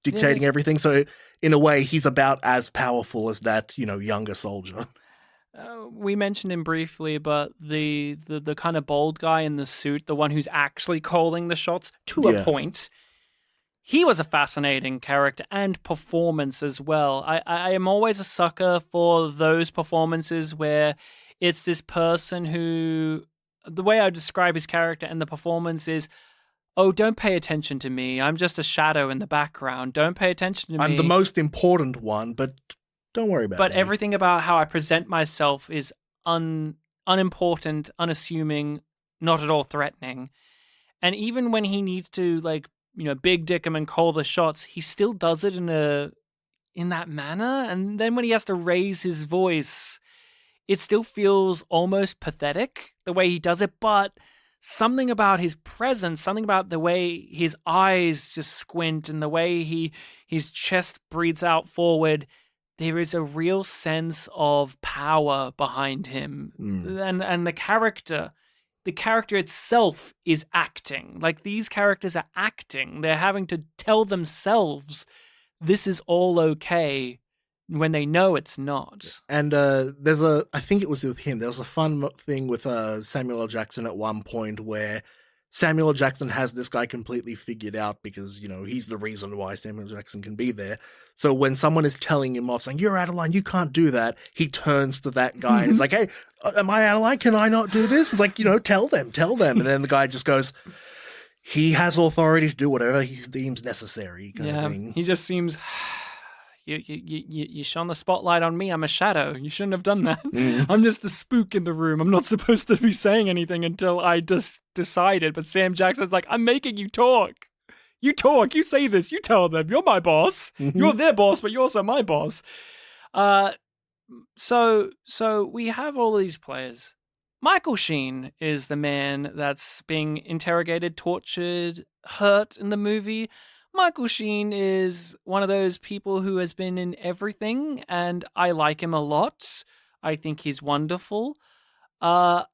dictating everything. So in a way, he's about as powerful as that, you know, younger soldier. We mentioned him briefly, but the kind of bald guy in the suit, the one who's actually calling the shots to a point, he was a fascinating character and performance as well. I am always a sucker for those performances where it's this person who, the way I would describe his character and the performance is, oh, don't pay attention to me. I'm just a shadow in the background. Don't pay attention to me. I'm the most important one, but don't worry about it. But everything about how I present myself is unimportant, unassuming, not at all threatening. And even when he needs to, like, you know, big dick him and call the shots, he still does it in that manner. And then when he has to raise his voice, it still feels almost pathetic the way he does it. But something about his presence, something about the way his eyes just squint and the way his chest breathes out forward, there is a real sense of power behind him. And the character itself is acting. Like, these characters are acting. They're having to tell themselves this is all okay when they know it's not. And I think it was with him, there was a fun thing with Samuel L. Jackson at one point where Samuel L. Jackson has this guy completely figured out because, you know, he's the reason why Samuel L. Jackson can be there. So when someone is telling him off, saying, you're out of line, you can't do that, he turns to that guy and is like, hey, am I out of line? Can I not do this? It's like, you know, tell them. And then the guy just goes, he has authority to do whatever he deems necessary. Kind of thing. He just seems... You shone the spotlight on me. I'm a shadow. You shouldn't have done that. I'm just the spook in the room. I'm not supposed to be saying anything until I just decided. But Sam Jackson's like, I'm making you talk. You talk. You say this. You tell them. You're my boss. You're their boss, but you're also my boss. So we have all these players. Michael Sheen is the man that's being interrogated, tortured, hurt in the movie. Michael Sheen is one of those people who has been in everything, and I like him a lot. I think he's wonderful. I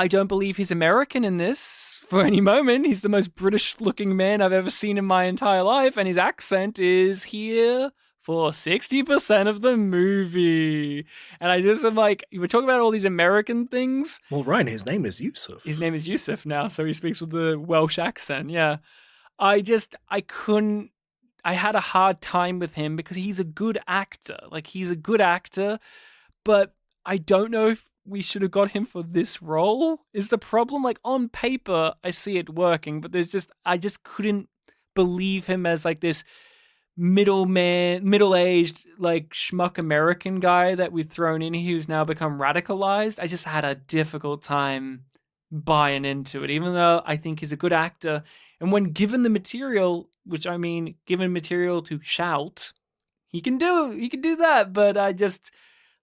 don't believe he's American in this for any moment. He's the most British-looking man I've ever seen in my entire life, and his accent is here for 60% of the movie. And I just am like, we're talking about all these American things. Well, Ryan, his name is Yusuf. His name is Yusuf now, so he speaks with the Welsh accent, yeah. I had a hard time with him because he's a good actor. Like, he's a good actor, but I don't know if we should have got him for this role is the problem. Like, on paper, I see it working, but I just couldn't believe him as like this middle-aged, like schmuck American guy that we've thrown in who's now become radicalized. I just had a difficult time buying into it, even though I think he's a good actor. And when given the material, given material to shout, he can do that. But I'm just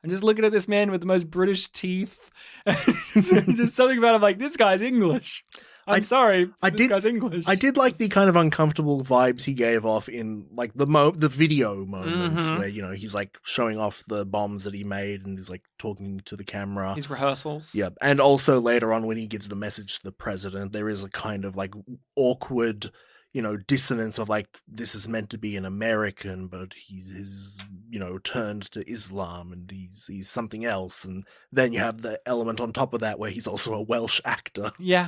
looking at this man with the most British teeth. Just something about him like, this guy's English. I'm sorry. I this did- guy's English. I did like the kind of uncomfortable vibes he gave off in like the video moments where, you know, he's like showing off the bombs that he made and he's like talking to the camera. His rehearsals. Yeah. And also later on when he gives the message to the president, there is a kind of like awkward, you know, dissonance of like, this is meant to be an American, but he's you know, turned to Islam and he's something else. And then you have the element on top of that where he's also a Welsh actor. Yeah.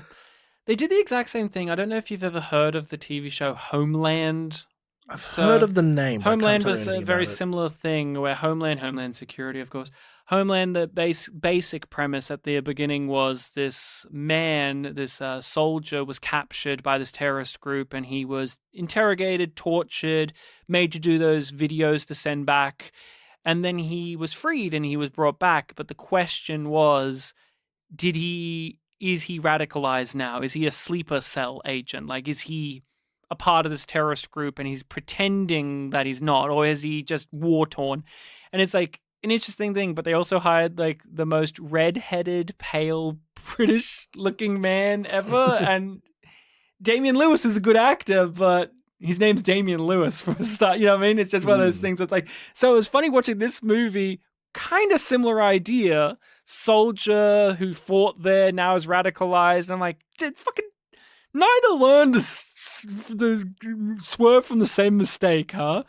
They did the exact same thing. I don't know if you've ever heard of the TV show Homeland. I've heard of the name. But Homeland I can't tell was you a anything very about it. similar thing where Homeland Security, of course. Homeland, the basic premise at the beginning was this man, this soldier was captured by this terrorist group and he was interrogated, tortured, made to do those videos to send back. And then he was freed and he was brought back. But the question was, is he radicalized now? Is he a sleeper cell agent? Like, is he a part of this terrorist group and he's pretending that he's not? Or is he just war-torn? And it's like an interesting thing, but they also hired like the most red-headed, pale, British-looking man ever. And Damian Lewis is a good actor, but his name's Damian Lewis for a start. You know what I mean? It's just one of those things. It's like, so it was funny watching this movie. Kind of similar idea. Soldier who fought there now is radicalized. And I'm like, fucking neither learned the swerve from the same mistake, huh?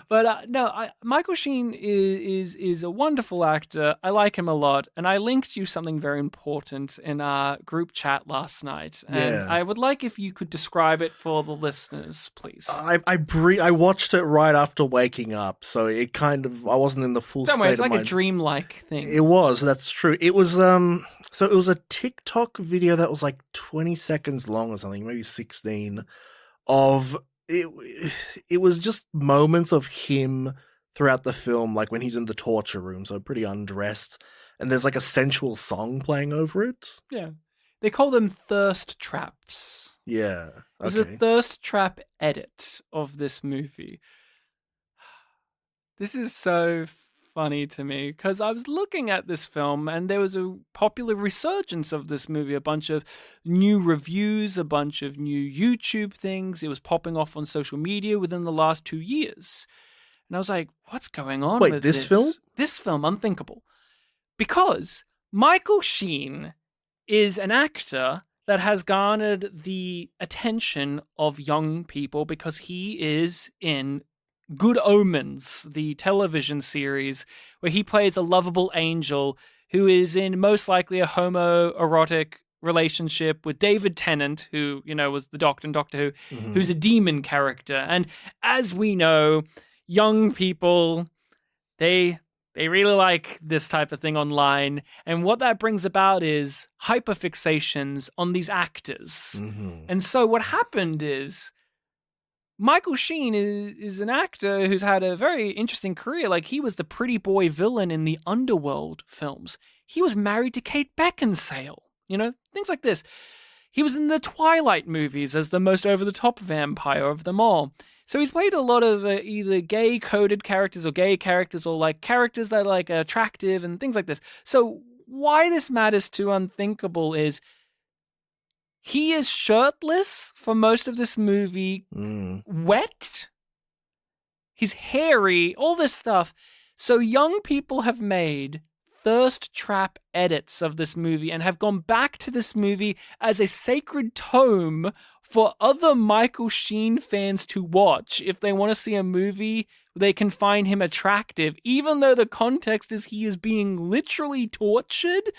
But no, Michael Sheen is a wonderful actor. I like him a lot, and I linked you something very important in our group chat last night, and Yeah. I would like if you could describe it for the listeners, please. I watched it right after waking up, so it kind of I wasn't in the full Don't state worry, it's of like mind. a dreamlike thing. It was, that's true. It was so it was a TikTok video that was like 20 seconds long or something, maybe 16 of it was just moments of him throughout the film, like when he's in the torture room, so pretty undressed, and there's like a sensual song playing over it. Yeah. They call them thirst traps. Yeah. There's a thirst trap edit of this movie. This is so funny to me because I was looking at this film and there was a popular resurgence of this movie, a bunch of new reviews, a bunch of new YouTube things. It was popping off on social media within the last 2 years. And I was like, what's going on Wait, with this film? This film, Unthinkable. Because Michael Sheen is an actor that has garnered the attention of young people because he is in Good Omens, the television series, where he plays a lovable angel who is in most likely a homoerotic relationship with David Tennant, who, you know, was the Doctor in Doctor Who, who's a demon character. And as we know, young people, they really like this type of thing online. And what that brings about is hyperfixations on these actors. And so what happened is Michael Sheen is an actor who's had a very interesting career. Like, he was the pretty boy villain in the Underworld films. He was married to Kate Beckinsale, you know, things like this. He was in the Twilight movies as the most over-the-top vampire of them all. So he's played a lot of either gay-coded characters or gay characters or like characters that are like attractive and things like this. So why this matters to Unthinkable is he is shirtless for most of this movie, wet, he's hairy, all this stuff. So young people have made thirst trap edits of this movie and have gone back to this movie as a sacred tome for other Michael Sheen fans to watch. If they want to see a movie, they can find him attractive, even though the context is he is being literally tortured.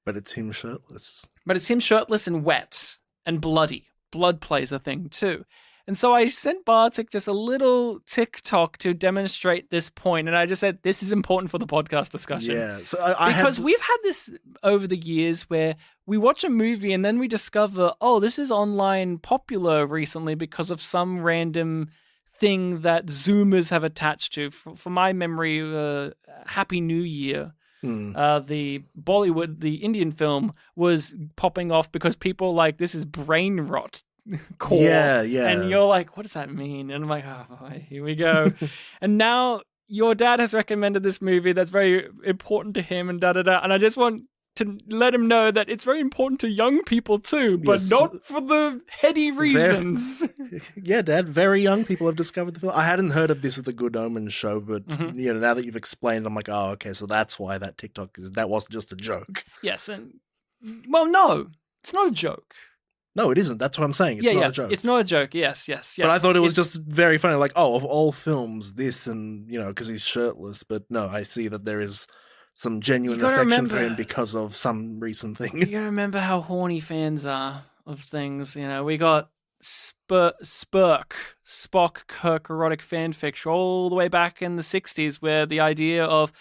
But it's him shirtless. But it's him shirtless and wet and bloody. Blood plays a thing too. And so I sent Bartek just a little TikTok to demonstrate this point, and I just said, this is important for the podcast discussion. Yeah. So because we've had this over the years where we watch a movie and then we discover, oh, this is online popular recently because of some random thing that Zoomers have attached to. For my memory, Happy New Year. The Bollywood, the Indian film, was popping off because people like, this is brain rot core. Yeah. And you're like, what does that mean? And I'm like, oh, boy, here we go. And now your dad has recommended this movie that's very important to him and da-da-da. And I just want to let him know that it's very important to young people too, but Yes. not for the heady reasons. Yeah, Dad, very young people have discovered the film. I hadn't heard of this at the Good Omens show, but now that you've explained, I'm like, oh, okay, so that's why that TikTok that wasn't just a joke. Yes, and well, no, it's not a joke. No, it isn't. That's what I'm saying. It's not a joke. It's not a joke. Yes. But I thought it was just very funny. Like, oh, of all films, this and, because he's shirtless. But no, I see that there is some genuine affection for him because of some recent thing. You gotta remember how horny fans are of things. We got Spock, Kirk erotic fanfic all the way back in the 60s, where the idea of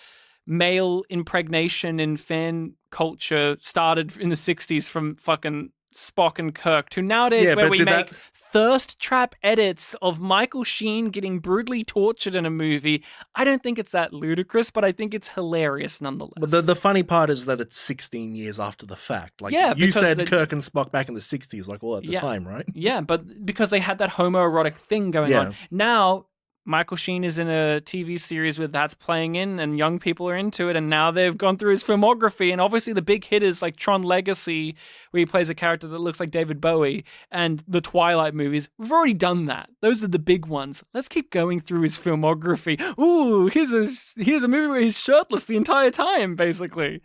male impregnation in fan culture started in the 60s from fucking Spock and Kirk to nowadays where we make thirst trap edits of Michael Sheen getting brutally tortured in a movie. I don't think it's that ludicrous, but I think it's hilarious nonetheless. But the funny part is that it's 16 years after the fact. Like, you said Kirk and Spock back in the 60s, like, well, at the time, right? Yeah, but because they had that homoerotic thing going on. Now, Michael Sheen is in a TV series where that's playing in and young people are into it, and now they've gone through his filmography, and obviously the big hit is like Tron Legacy, where he plays a character that looks like David Bowie, and the Twilight movies. We've already done that. Those are the big ones. Let's keep going through his filmography. Ooh, here's a movie where he's shirtless the entire time, basically.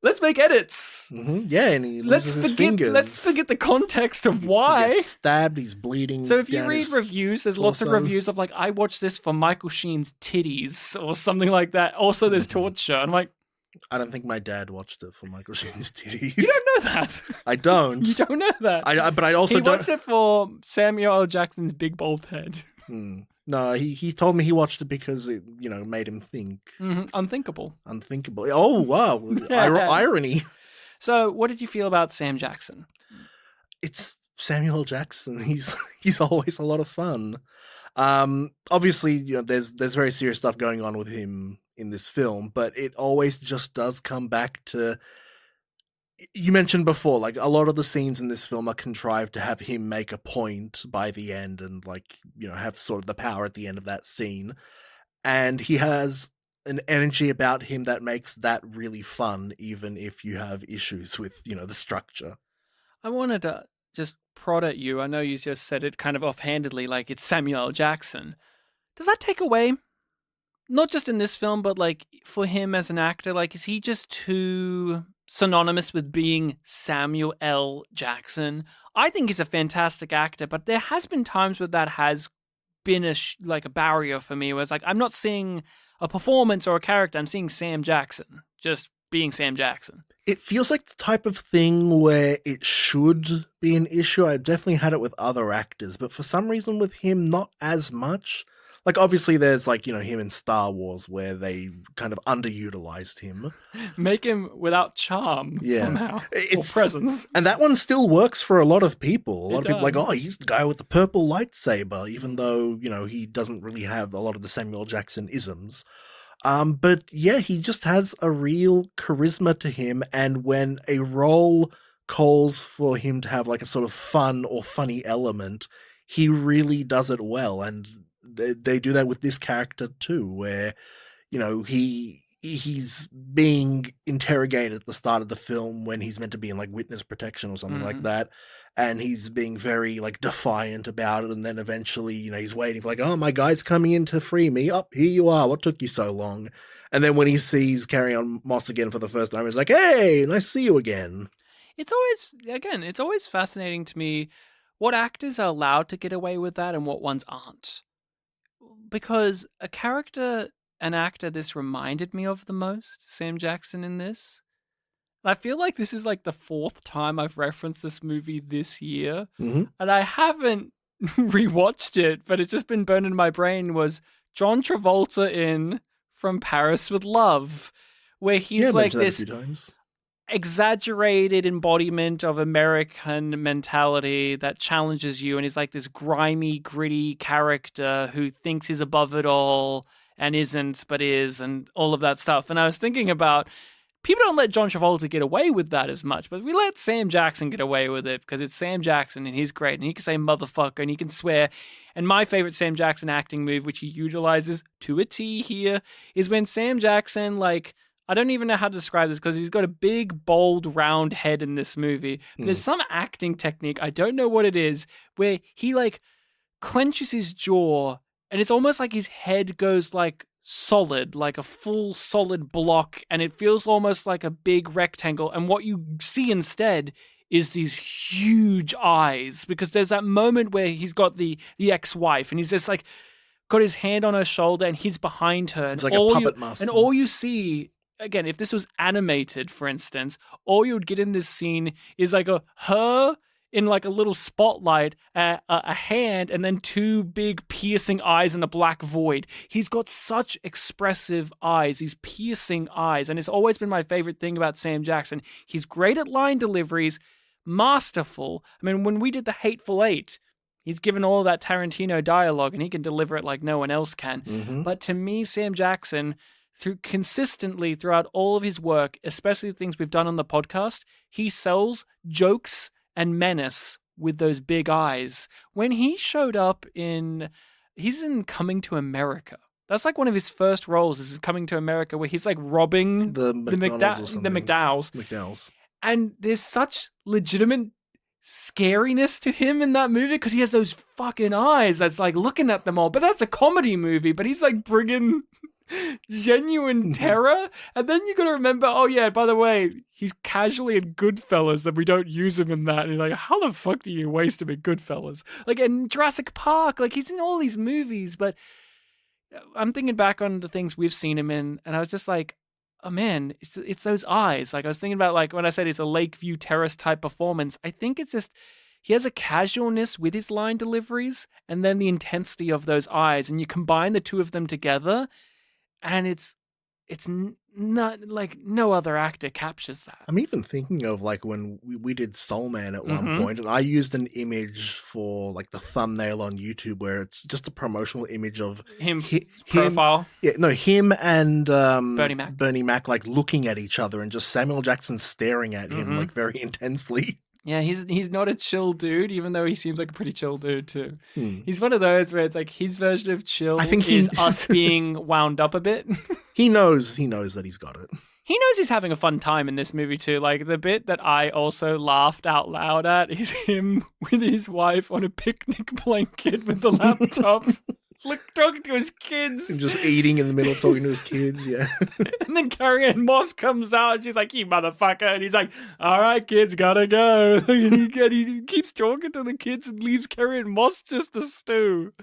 Let's make edits. Mm-hmm. Yeah, and he loses his fingers. Let's forget the context of why. He gets stabbed, he's bleeding. So if you read reviews, there's lots of reviews of like, I watched this for Michael Sheen's titties or something like that. Also, there's torture. I'm like, I don't think my dad watched it for Michael Sheen's titties. You don't know that. I don't. You don't know that. But I also don't. He watched it for Samuel L. Jackson's big bald head. No, he told me he watched it because it, made him think. Unthinkable. Oh, wow. Irony. So, what did you feel about Sam Jackson? It's Samuel L. Jackson. He's always a lot of fun. Obviously, there's very serious stuff going on with him in this film, but it always just does come back to. You mentioned before, like, a lot of the scenes in this film are contrived to have him make a point by the end and, like, have sort of the power at the end of that scene. And he has an energy about him that makes that really fun, even if you have issues with, the structure. I wanted to just prod at you. I know you just said it kind of offhandedly, like, it's Samuel L. Jackson. Does that take away, not just in this film, but, like, for him as an actor, like, is he just too synonymous with being Samuel L. Jackson? I think he's a fantastic actor, but there has been times where that has been a barrier for me, where it's like, I'm not seeing a performance or a character, I'm seeing Sam Jackson, just being Sam Jackson. It feels like the type of thing where it should be an issue. I definitely had it with other actors, but for some reason with him, not as much. Like, obviously, there's, like, him in Star Wars where they kind of underutilized him. Make him without charm somehow. Or presence. And that one still works for a lot of people. A lot of people are like, oh, he's the guy with the purple lightsaber, even though, he doesn't really have a lot of the Samuel Jackson isms. But yeah, he just has a real charisma to him. And when a role calls for him to have, like, a sort of fun or funny element, he really does it well. And they do that with this character too, where, he's being interrogated at the start of the film when he's meant to be in, like, witness protection or something like that. And he's being very, like, defiant about it. And then eventually, he's waiting for, like, oh, my guy's coming in to free me. Oh, here you are. What took you so long? And then when he sees Carrie-Anne Moss again for the first time, he's like, hey, nice to see you again. It's always fascinating to me what actors are allowed to get away with that and what ones aren't. Because an actor this reminded me of the most, Sam Jackson in this. And I feel like this is like the fourth time I've referenced this movie this year. Mm-hmm. And I haven't rewatched it, but it's just been burned in my brain, was John Travolta in From Paris with Love, where he's like this exaggerated embodiment of American mentality that challenges you, and he's like this grimy, gritty character who thinks he's above it all and isn't, but is, and all of that stuff. And I was thinking about, people don't let John Travolta get away with that as much, but we let Sam Jackson get away with it because it's Sam Jackson and he's great, and he can say motherfucker and he can swear. And my favorite Sam Jackson acting move, which he utilizes to a T here, is when Sam Jackson, like, I don't even know how to describe this because he's got a big, bold, round head in this movie. But there's some acting technique, I don't know what it is, where he like clenches his jaw and it's almost like his head goes like solid, like a full solid block, and it feels almost like a big rectangle. And what you see instead is these huge eyes, because there's that moment where he's got the ex-wife and he's just like got his hand on her shoulder and he's behind her. It's And like a puppet master. And all you see, again, if this was animated, for instance, all you would get in this scene is like her in like a little spotlight, a hand, and then two big piercing eyes in a black void. He's got such expressive eyes, these piercing eyes, and it's always been my favorite thing about Sam Jackson. He's great at line deliveries, masterful. I mean, when we did The Hateful Eight, he's given all of that Tarantino dialogue, and he can deliver it like no one else can. Mm-hmm. But to me, Sam Jackson, consistently throughout all of his work, especially the things we've done on the podcast, he sells jokes and menace with those big eyes. When he showed up he's in Coming to America. That's like one of his first roles, is Coming to America, where he's like robbing the McDowell's. And there's such legitimate scariness to him in that movie because he has those fucking eyes that's like looking at them all. But that's a comedy movie, but he's like bringing genuine terror. And then you gotta remember, oh yeah, by the way, he's casually in Goodfellas, that we don't use him in that. And you're like, how the fuck do you waste him in Goodfellas? Like in Jurassic Park, like he's in all these movies. But I'm thinking back on the things we've seen him in, and I was just like, oh man, it's those eyes. Like I was thinking about, like when I said it's a Lakeview Terrace type performance, I think it's just he has a casualness with his line deliveries and then the intensity of those eyes, and you combine the two of them together, and it's not like no other actor captures that. I'm even thinking of like when we did Soul Man at one point, and I used an image for like the thumbnail on YouTube where it's just a promotional image of him profile. Him and Bernie Mac like looking at each other, and just Samuel Jackson staring at him like very intensely. Yeah, he's not a chill dude, even though he seems like a pretty chill dude too. He's one of those where it's like his version of chill is us being wound up a bit. He knows that he's got it. He knows he's having a fun time in this movie too. Like the bit that I also laughed out loud at is him with his wife on a picnic blanket with the laptop. Talking to his kids. And just eating in the middle of talking to his kids, yeah. And then Carrie-Anne Moss comes out and she's like, you motherfucker. And he's like, all right, kids, gotta go. He keeps talking to the kids and leaves Carrie-Anne Moss just to stew.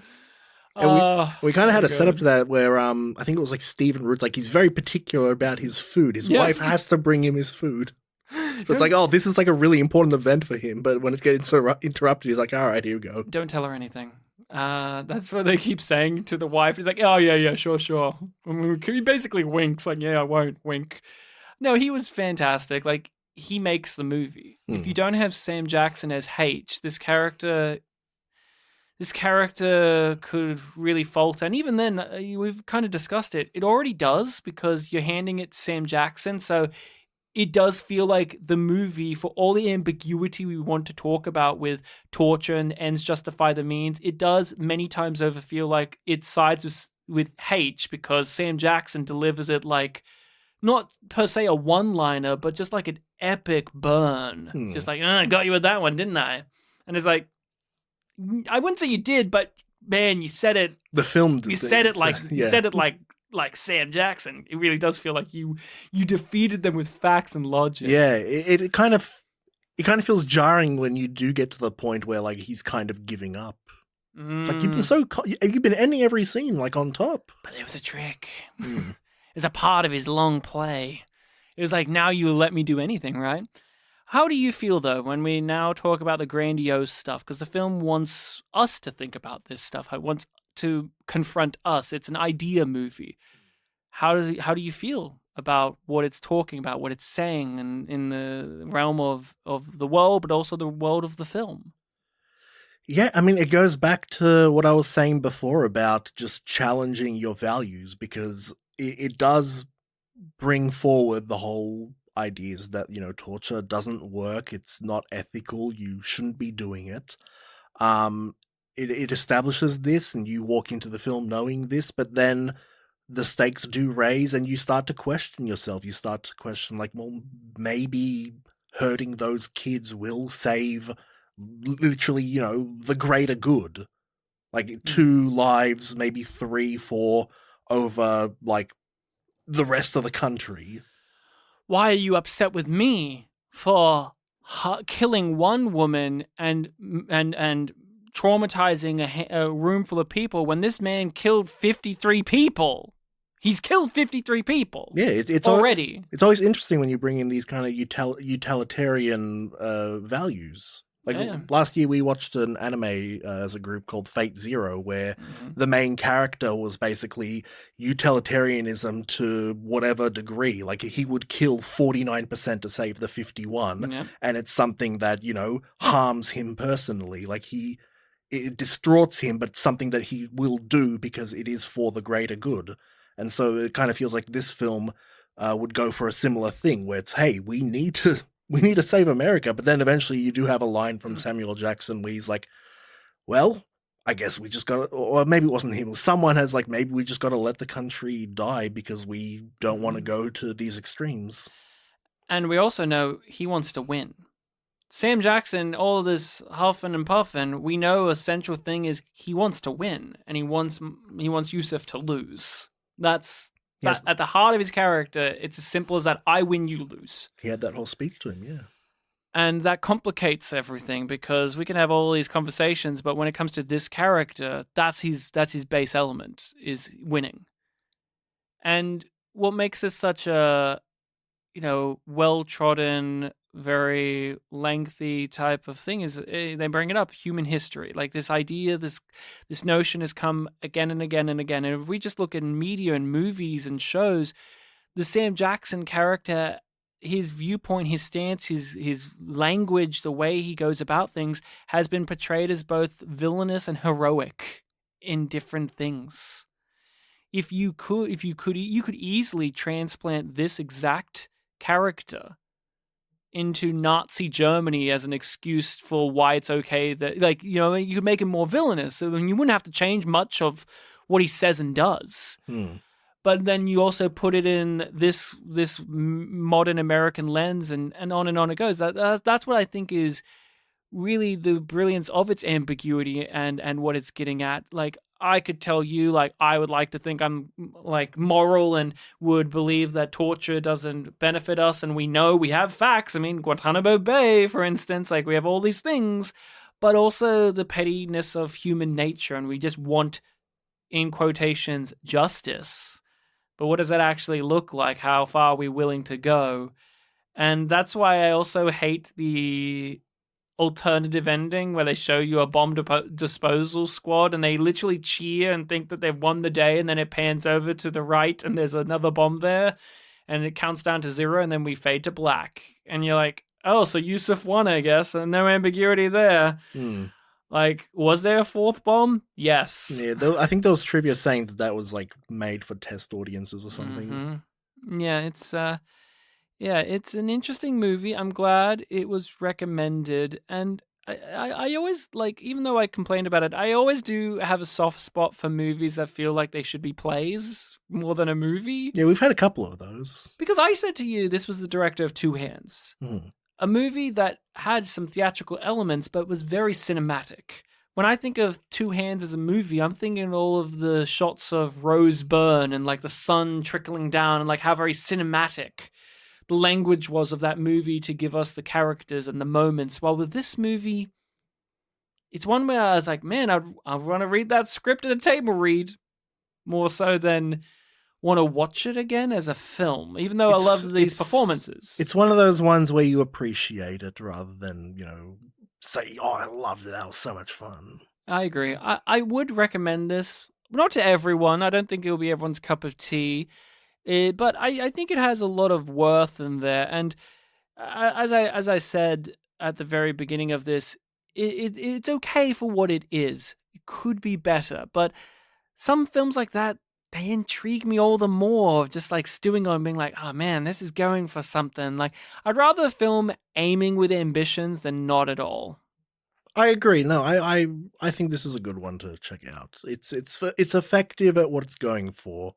And we kind of had a setup to that where I think it was like Stephen Root's like, he's very particular about his food. His wife has to bring him his food. So it's like, oh, this is like a really important event for him. But when it gets interrupted, he's like, all right, here we go. Don't tell her anything. That's what they keep saying to the wife. He's like, oh, yeah, sure. He basically winks, like, yeah, I won't wink. No, he was fantastic. Like, he makes the movie. If you don't have Sam Jackson as H, this character could really falter. And even then, we've kind of discussed it. It already does, because you're handing it to Sam Jackson. So it does feel like the movie, for all the ambiguity we want to talk about with torture and ends justify the means, it does many times over feel like it sides with H, because Sam Jackson delivers it like, not per se a one-liner, but just like an epic burn. Just like, I got you with that one, didn't I? And it's like, I wouldn't say you did, but man, you said it. The film did. You said it like, you said it like Sam Jackson. It really does feel like you defeated them with facts and logic. Yeah, it kind of feels jarring when you do get to the point where like he's kind of giving up. It's like you've been ending every scene like on top. But it was a trick. It was a part of his long play. It was like, now you let me do anything, right? How do you feel, though, when we now talk about the grandiose stuff? Because the film wants us to think about this stuff. It wants to confront us. It's an idea movie. How do you feel about what it's talking about, what it's saying in the realm of the world, but also the world of the film? Yeah, I mean, it goes back to what I was saying before about just challenging your values, because it does bring forward the whole ideas that, torture doesn't work. It's not ethical. You shouldn't be doing it. It establishes this, and you walk into the film knowing this, but then the stakes do raise and you start to question yourself. You start to question, like, well, maybe hurting those kids will save literally, the greater good. Like 2 lives, maybe 3, 4 over, like, the rest of the country. Why are you upset with me for killing one woman and traumatizing a room full of people when this man killed 53 people? He's killed 53 people. Yeah, it's already. It's always interesting when you bring in these kind of utilitarian values. Like last year, we watched an anime as a group called Fate Zero, where the main character was basically utilitarianism to whatever degree. Like, he would kill 49% to save the 51, and it's something that, harms him personally. Like, it distraughts him, but it's something that he will do because it is for the greater good. And so it kind of feels like this film would go for a similar thing, where it's, hey, we need to save America. But then eventually you do have a line from Samuel Jackson where he's like, well, I guess we just got to, or maybe it wasn't him, someone has like, maybe we just got to let the country die because we don't want to go to these extremes. And we also know he wants to win. Sam Jackson, all of this huffing and puffing, we know a central thing is he wants to win, and he wants Yusuf to lose. That's at the heart of his character. It's as simple as that. I win, you lose. He had that whole speech to him, yeah. And that complicates everything because we can have all these conversations, but when it comes to this character, that's his base element, is winning. And what makes this such a, well-trodden, very lengthy type of thing is they bring it up, human history. Like, this idea, this notion has come again and again and again. And if we just look at media and movies and shows, the Sam Jackson character, his viewpoint, his stance, his language, the way he goes about things has been portrayed as both villainous and heroic in different things. You could easily transplant this exact character into Nazi Germany as an excuse for why it's okay that, you could make him more villainous. I mean, you wouldn't have to change much of what he says and does. But then you also put it in this modern American lens, and on it goes. That's what I think is really the brilliance of its ambiguity and what it's getting at. Like, I could tell you, like, I would like to think I'm, like, moral and would believe that torture doesn't benefit us, and we know we have facts. I mean, Guantanamo Bay, for instance, like, we have all these things, but also the pettiness of human nature, and we just want, in quotations, justice. But what does that actually look like? How far are we willing to go? And that's why I also hate the alternative ending where they show you a bomb disposal squad and they literally cheer and think that they've won the day, and then it pans over to the right and there's another bomb there and it counts down to 0 and then we fade to black. And you're like, oh, so Yusuf won, I guess, and no ambiguity there. Like, was there a 4th bomb? Yes. Yeah, I think there was trivia saying that was, like, made for test audiences or something. Yeah, it's an interesting movie. I'm glad it was recommended. And I always, like, even though I complained about it, I always do have a soft spot for movies that feel like they should be plays more than a movie. Yeah, we've had a couple of those. Because I said to you, this was the director of Two Hands. A movie that had some theatrical elements, but was very cinematic. When I think of Two Hands as a movie, I'm thinking all of the shots of Rose Byrne and, like, the sun trickling down and, like, how very cinematic the language was of that movie to give us the characters and the moments. While with this movie, it's one where I was like, man, I want to read that script at a table read more so than want to watch it again as a film, even though I love these performances. It's one of those ones where you appreciate it rather than, say, oh, I loved it, that was so much fun. I agree. I would recommend this, not to everyone. I don't think it'll be everyone's cup of tea. But I think it has a lot of worth in there. And as I said at the very beginning of this, it's okay for what it is. It could be better. But some films like that, they intrigue me all the more of just, like, stewing on being like, oh man, this is going for something. Like, I'd rather a film aiming with ambitions than not at all. I agree. No, I think this is a good one to check out. It's effective at what it's going for.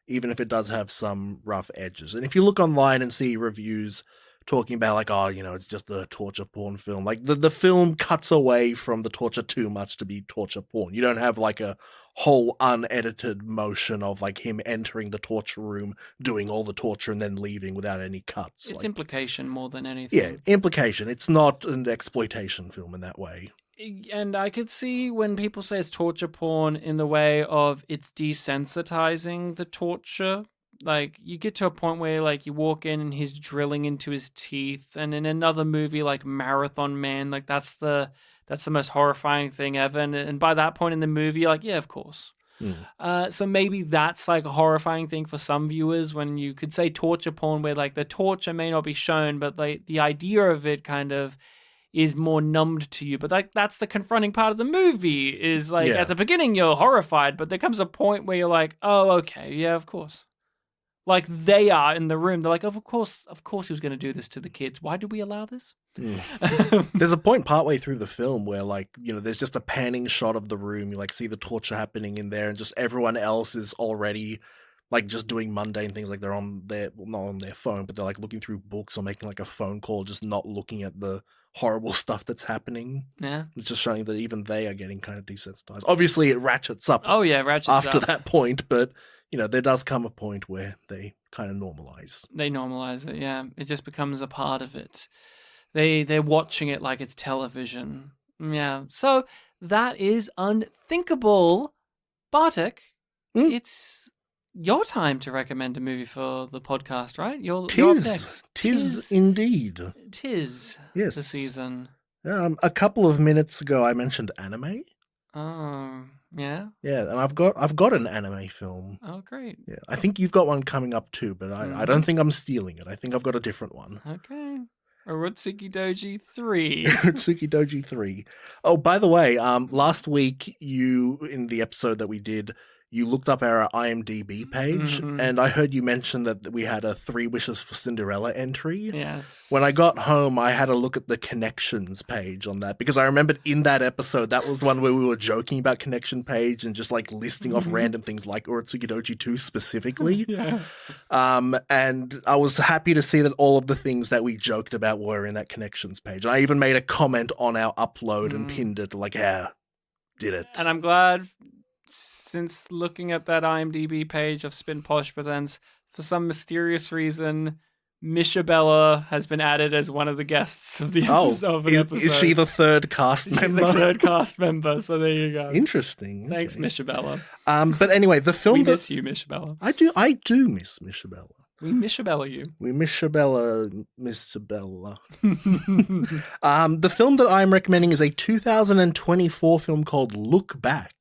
even if it does have some rough edges. And if you look online and see reviews talking about like, oh, it's just a torture porn film, like the film cuts away from the torture too much to be torture porn. You don't have like a whole unedited motion of like him entering the torture room, doing all the torture and then leaving without any cuts. It's implication more than anything. Yeah, implication. It's not an exploitation film in that way. And I could see when people say it's torture porn in the way of it's desensitizing the torture. Like, you get to a point where, like, you walk in and he's drilling into his teeth. And in another movie, like Marathon Man, like, that's the most horrifying thing ever. And by that point in the movie, you're like, yeah, of course. So maybe that's, like, a horrifying thing for some viewers when you could say torture porn where, like, the torture may not be shown, but, like, the idea of it kind of is more numbed to you. But like that's the confronting part of the movie is like at the beginning you're horrified, but there comes a point where you're like, oh, okay, yeah, of course. Like they are in the room. They're like, of course he was going to do this to the kids. Why did we allow this? There's a point partway through the film where like, there's just a panning shot of the room. You like see the torture happening in there and just everyone else is already like just doing mundane things. Like they're on their, well, not on their phone, but they're like looking through books or making like a phone call, just not looking at the horrible stuff that's happening. Yeah. It's just showing that even they are getting kind of desensitized. Obviously it ratchets up. Oh yeah, ratchets after up. that point, but there does come a point where they kind of normalize. They normalize it, yeah. It just becomes a part of it. They're watching it like it's television. Yeah. So that is Unthinkable. Bartek, it's your time to recommend a movie for the podcast, right? You're up next. Tis indeed. Tis yes. the season. A couple of minutes ago, I mentioned anime. Oh, yeah? Yeah, and I've got an anime film. Oh, great. Yeah, I think you've got one coming up too, but I don't think I'm stealing it. I think I've got a different one. Okay. Urotsuki Doji 3. Urotsuki Doji 3. Oh, by the way, last week in the episode that we did, you looked up our IMDb page, and I heard you mention that we had a 3 Wishes for Cinderella entry. Yes. When I got home, I had a look at the connections page on that, because I remembered in that episode, that was the one where we were joking about connection page and just like listing off random things like Urotsuki Doji 2 specifically. Yeah. And I was happy to see that all of the things that we joked about were in that connections page. And I even made a comment on our upload and pinned it like, yeah, did it. And I'm glad, since looking at that IMDb page of Spin Polish Presents, for some mysterious reason, Mishabella has been added as one of the guests of the episode. Is she the third cast member? She's the third cast member, so there you go. Interesting. Thanks, okay. Mishabella. But anyway, the film... We miss you, Mishabella. I do miss Mishabella. We Mishabella you. We Mishabella, Misabella. The film that I'm recommending is a 2024 film called Look Back.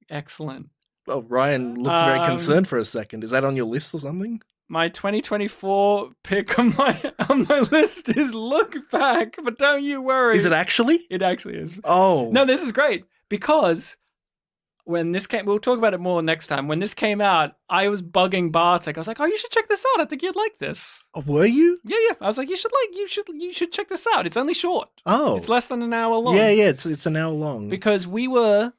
Excellent. Well, Ryan looked very concerned for a second. Is that on your list or something? My 2024 pick on my list is Look Back, but don't you worry. Is it actually? It actually is. Oh. No, this is great, because when this came, we'll talk about it more next time. When this came out, I was bugging Bartek. I was like, "Oh, you should check this out. I think you'd like this." Oh, were you? Yeah. I was like, you should check this out. It's only short. Oh. It's less than an hour long. Yeah, it's an hour long. Because we'll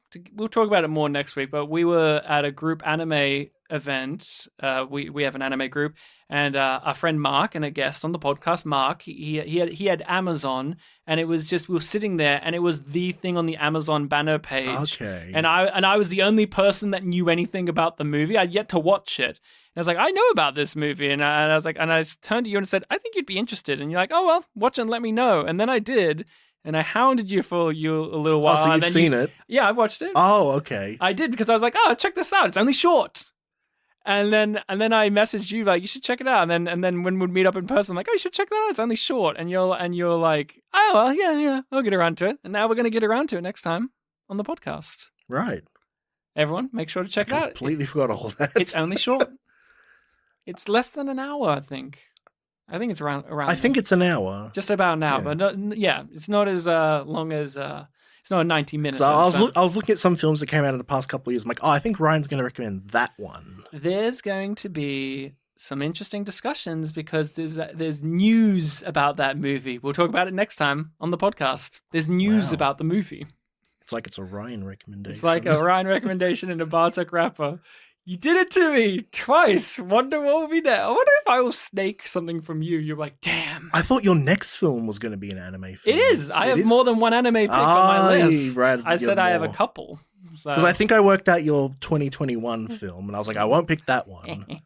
talk about it more next week, but we were at a group anime event. We have an anime group, and our friend Mark and a guest on the podcast, Mark, he had Amazon, and it was just, we were sitting there, and it was the thing on the Amazon banner page. Okay. And I was the only person that knew anything about the movie. I'd yet to watch it. And I was like, I know about this movie. And I was like, and I turned to you and said, I think you'd be interested. And you're like, oh, well, watch and let me know. And then I did. And I hounded you for a little while. Oh, so you've seen it? Yeah, I've watched it. Oh, okay. I did, because I was like, oh, check this out. It's only short. And then I messaged you like, you should check it out. And then when we'd meet up in person, I'm like, oh, you should check that out. It's only short. And you're like, oh, well, yeah, I'll get around to it. And now we're going to get around to it next time on the podcast. Right. Everyone, make sure to check it out. Completely forgot all that. It's only short. It's less than an hour, I think. I think it's around. I think it's an hour. Just about an hour, Yeah. but it's not as long as it's not 90 minutes. So I was looking at some films that came out in the past couple of years. I'm like, oh, I think Ryan's going to recommend that one. There's going to be some interesting discussions because there's news about that movie. We'll talk about it next time on the podcast. There's news Wow. about the movie. It's like it's a Ryan recommendation. It's like a Ryan recommendation and a Bartek rapper. You did it to me twice. Wonder what will be next. I wonder if I will snake something from you. You're like, damn. I thought your next film was going to be an anime film. It is. I have more than one anime pick on my list. Right, I said I have a couple. Because I think I worked out your 2021 film, and I was like, I won't pick that one.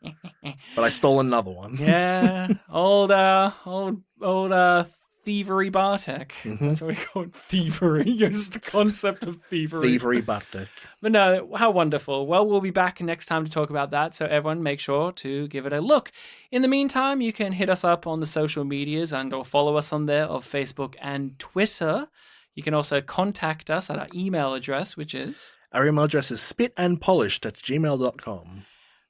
But I stole another one. Yeah. Old thievery Bartek. That's what we call it. Thievery. Just the concept of thievery. Thievery Bartek. But no, how wonderful. Well, we'll be back next time to talk about that. So everyone make sure to give it a look. In the meantime, you can hit us up on the social medias and or follow us on there of Facebook and Twitter. You can also contact us at our email address, which is... Our email address is spitandpolished@gmail.com.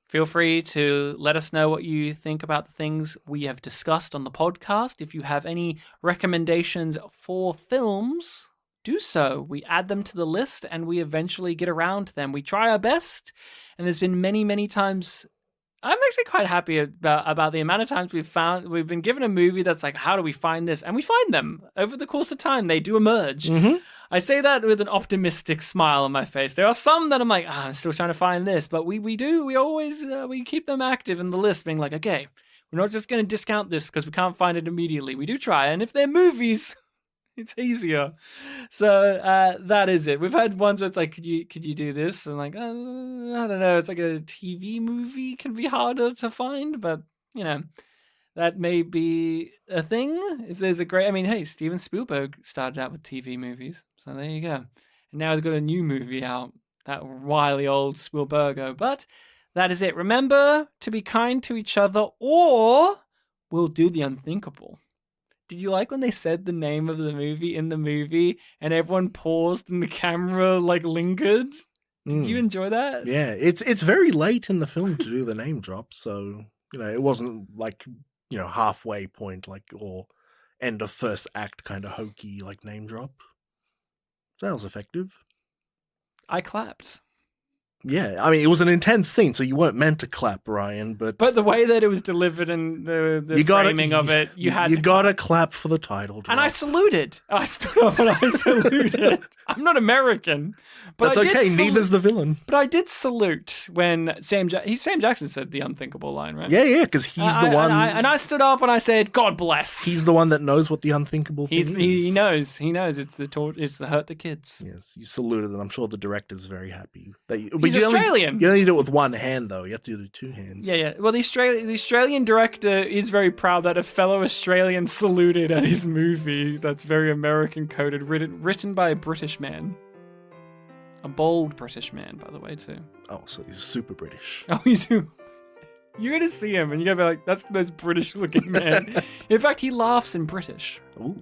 Feel free to let us know what you think about the things we have discussed on the podcast. If you have any recommendations for films, do so. We add them to the list and we eventually get around to them. We try our best, and there's been many, many times... I'm actually quite happy about the amount of times we've been given a movie that's like, how do we find this? And we find them. Over the course of time, they do emerge. Mm-hmm. I say that with an optimistic smile on my face. There are some that I'm like, I'm still trying to find this. But we always keep them active in the list, being like, okay, we're not just going to discount this because we can't find it immediately. We do try. And if they're movies... it's easier. So that is it. We've had ones where it's like, could you do this? And like, I don't know. It's like a TV movie can be harder to find, but you know, that may be a thing. If there's a great, hey, Steven Spielberg started out with TV movies, so there you go. And now he's got a new movie out, that wily old Spielbergo. But that is it. Remember to be kind to each other, or we'll do the unthinkable. Did you like when they said the name of the movie in the movie and everyone paused and the camera like lingered? Did you enjoy that? Yeah, it's very late in the film to do the name drop, so it wasn't like halfway point or end of first act kind of hokey like name drop. So that was effective. I clapped. Yeah, it was an intense scene, so you weren't meant to clap, Ryan. But the way that it was delivered and the framing of it, you gotta clap for the title drop. And I saluted. I stood up and I saluted. I'm not American, but that's okay. Neither's the villain. But I did salute when Sam Jackson said the unthinkable line, right? Yeah, because he's the one. And I stood up and I said, "God bless." He's the one that knows what the unthinkable thing is. He knows. He knows it's the hurt the kids. Yes, you saluted, and I'm sure the director's very happy that you. He's Australian. You only do it with one hand, though. You have to do the two hands. Yeah. Well, the Australian director is very proud that a fellow Australian saluted at his movie that's very American coded, written by a British man. A bold British man, by the way, too. Oh, so he's super British. Oh, he's... You're going to see him, and you're going to be like, that's the most British-looking man. In fact, he laughs in British. Ooh.